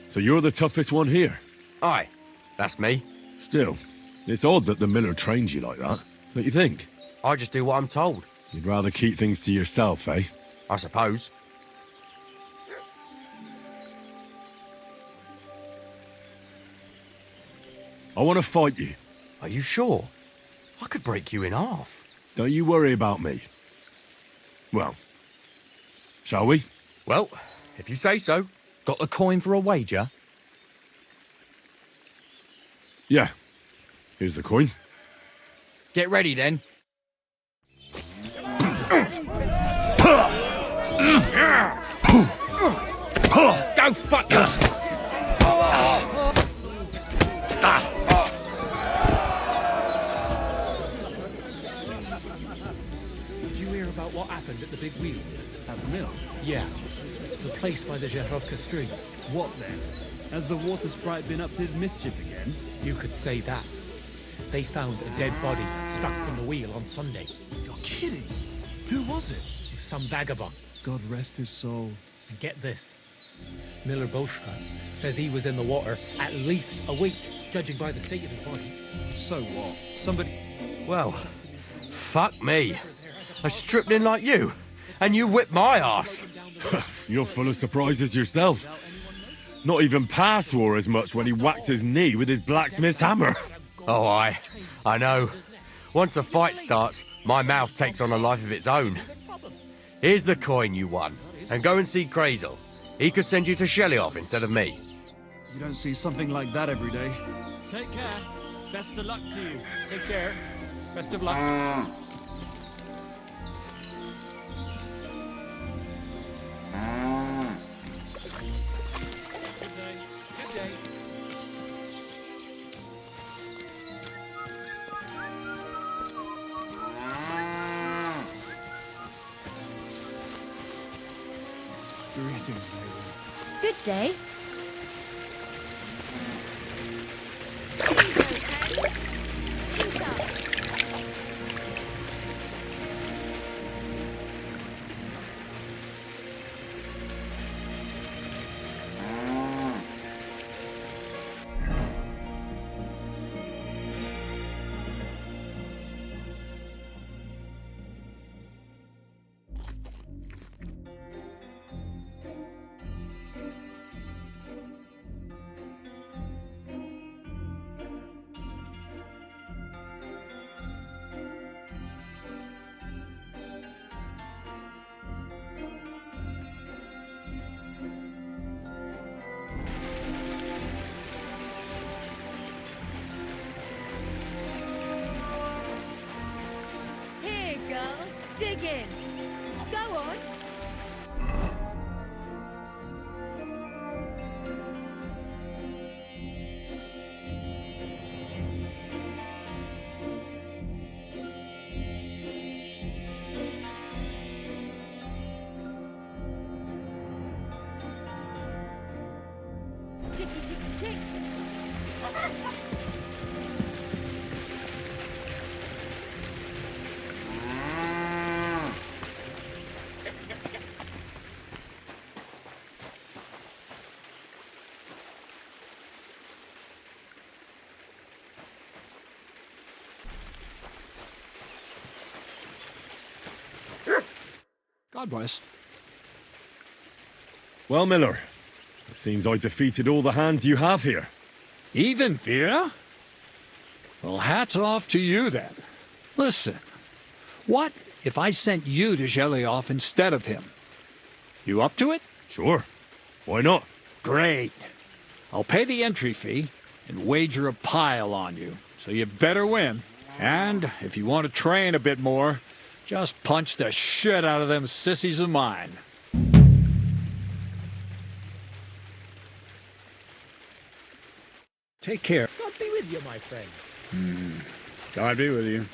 So you're the toughest one here? Aye, that's me. Still, it's odd that the miller trains you like that. Don't you think? I just do what I'm told. You'd rather keep things to yourself, eh? I suppose. I want to fight you. Are you sure? I could break you in half. Don't you worry about me. Well, shall we? Well, if you say so. Got the coin for a wager? Yeah. Here's the coin. Get ready then. Go fuck yourself! Did you hear about what happened at the big wheel? At the mill? Yeah. The place by the Żerovka stream. What then? Has the water sprite been up to his mischief again? You could say that. They found a dead body stuck in the wheel on Sunday. You're kidding. Who was it? Some vagabond. God rest his soul. And get this. Miller Boschka says he was in the water at least a week, judging by the state of his body. So what? Somebody... Well, fuck me. I stripped in like you. and you whipped my ass. You're full of surprises yourself. Not even Pa swore as much when he whacked his knee with his blacksmith's hammer. Oh, I know. Once a fight starts, my mouth takes on a life of its own. Here's the coin you won, and go and see Crazel. He could send you to Shelly-off instead of me. You don't see something like that every day. Take care. Best of luck to you. Take care. Best of luck. Good day. Dig in. Go on. Chicky, chicky, chick. God bless. Well, Miller, it seems I defeated all the hands you have here. Even Vera? Well, hats off to you then. Listen, what if I sent you to Shelly-off instead of him? You up to it? Sure. Why not? Great. I'll pay the entry fee and wager a pile on you, so you better win. And if you want to train a bit more, just punch the shit out of them sissies of mine. Take care. God be with you, my friend. God be with you.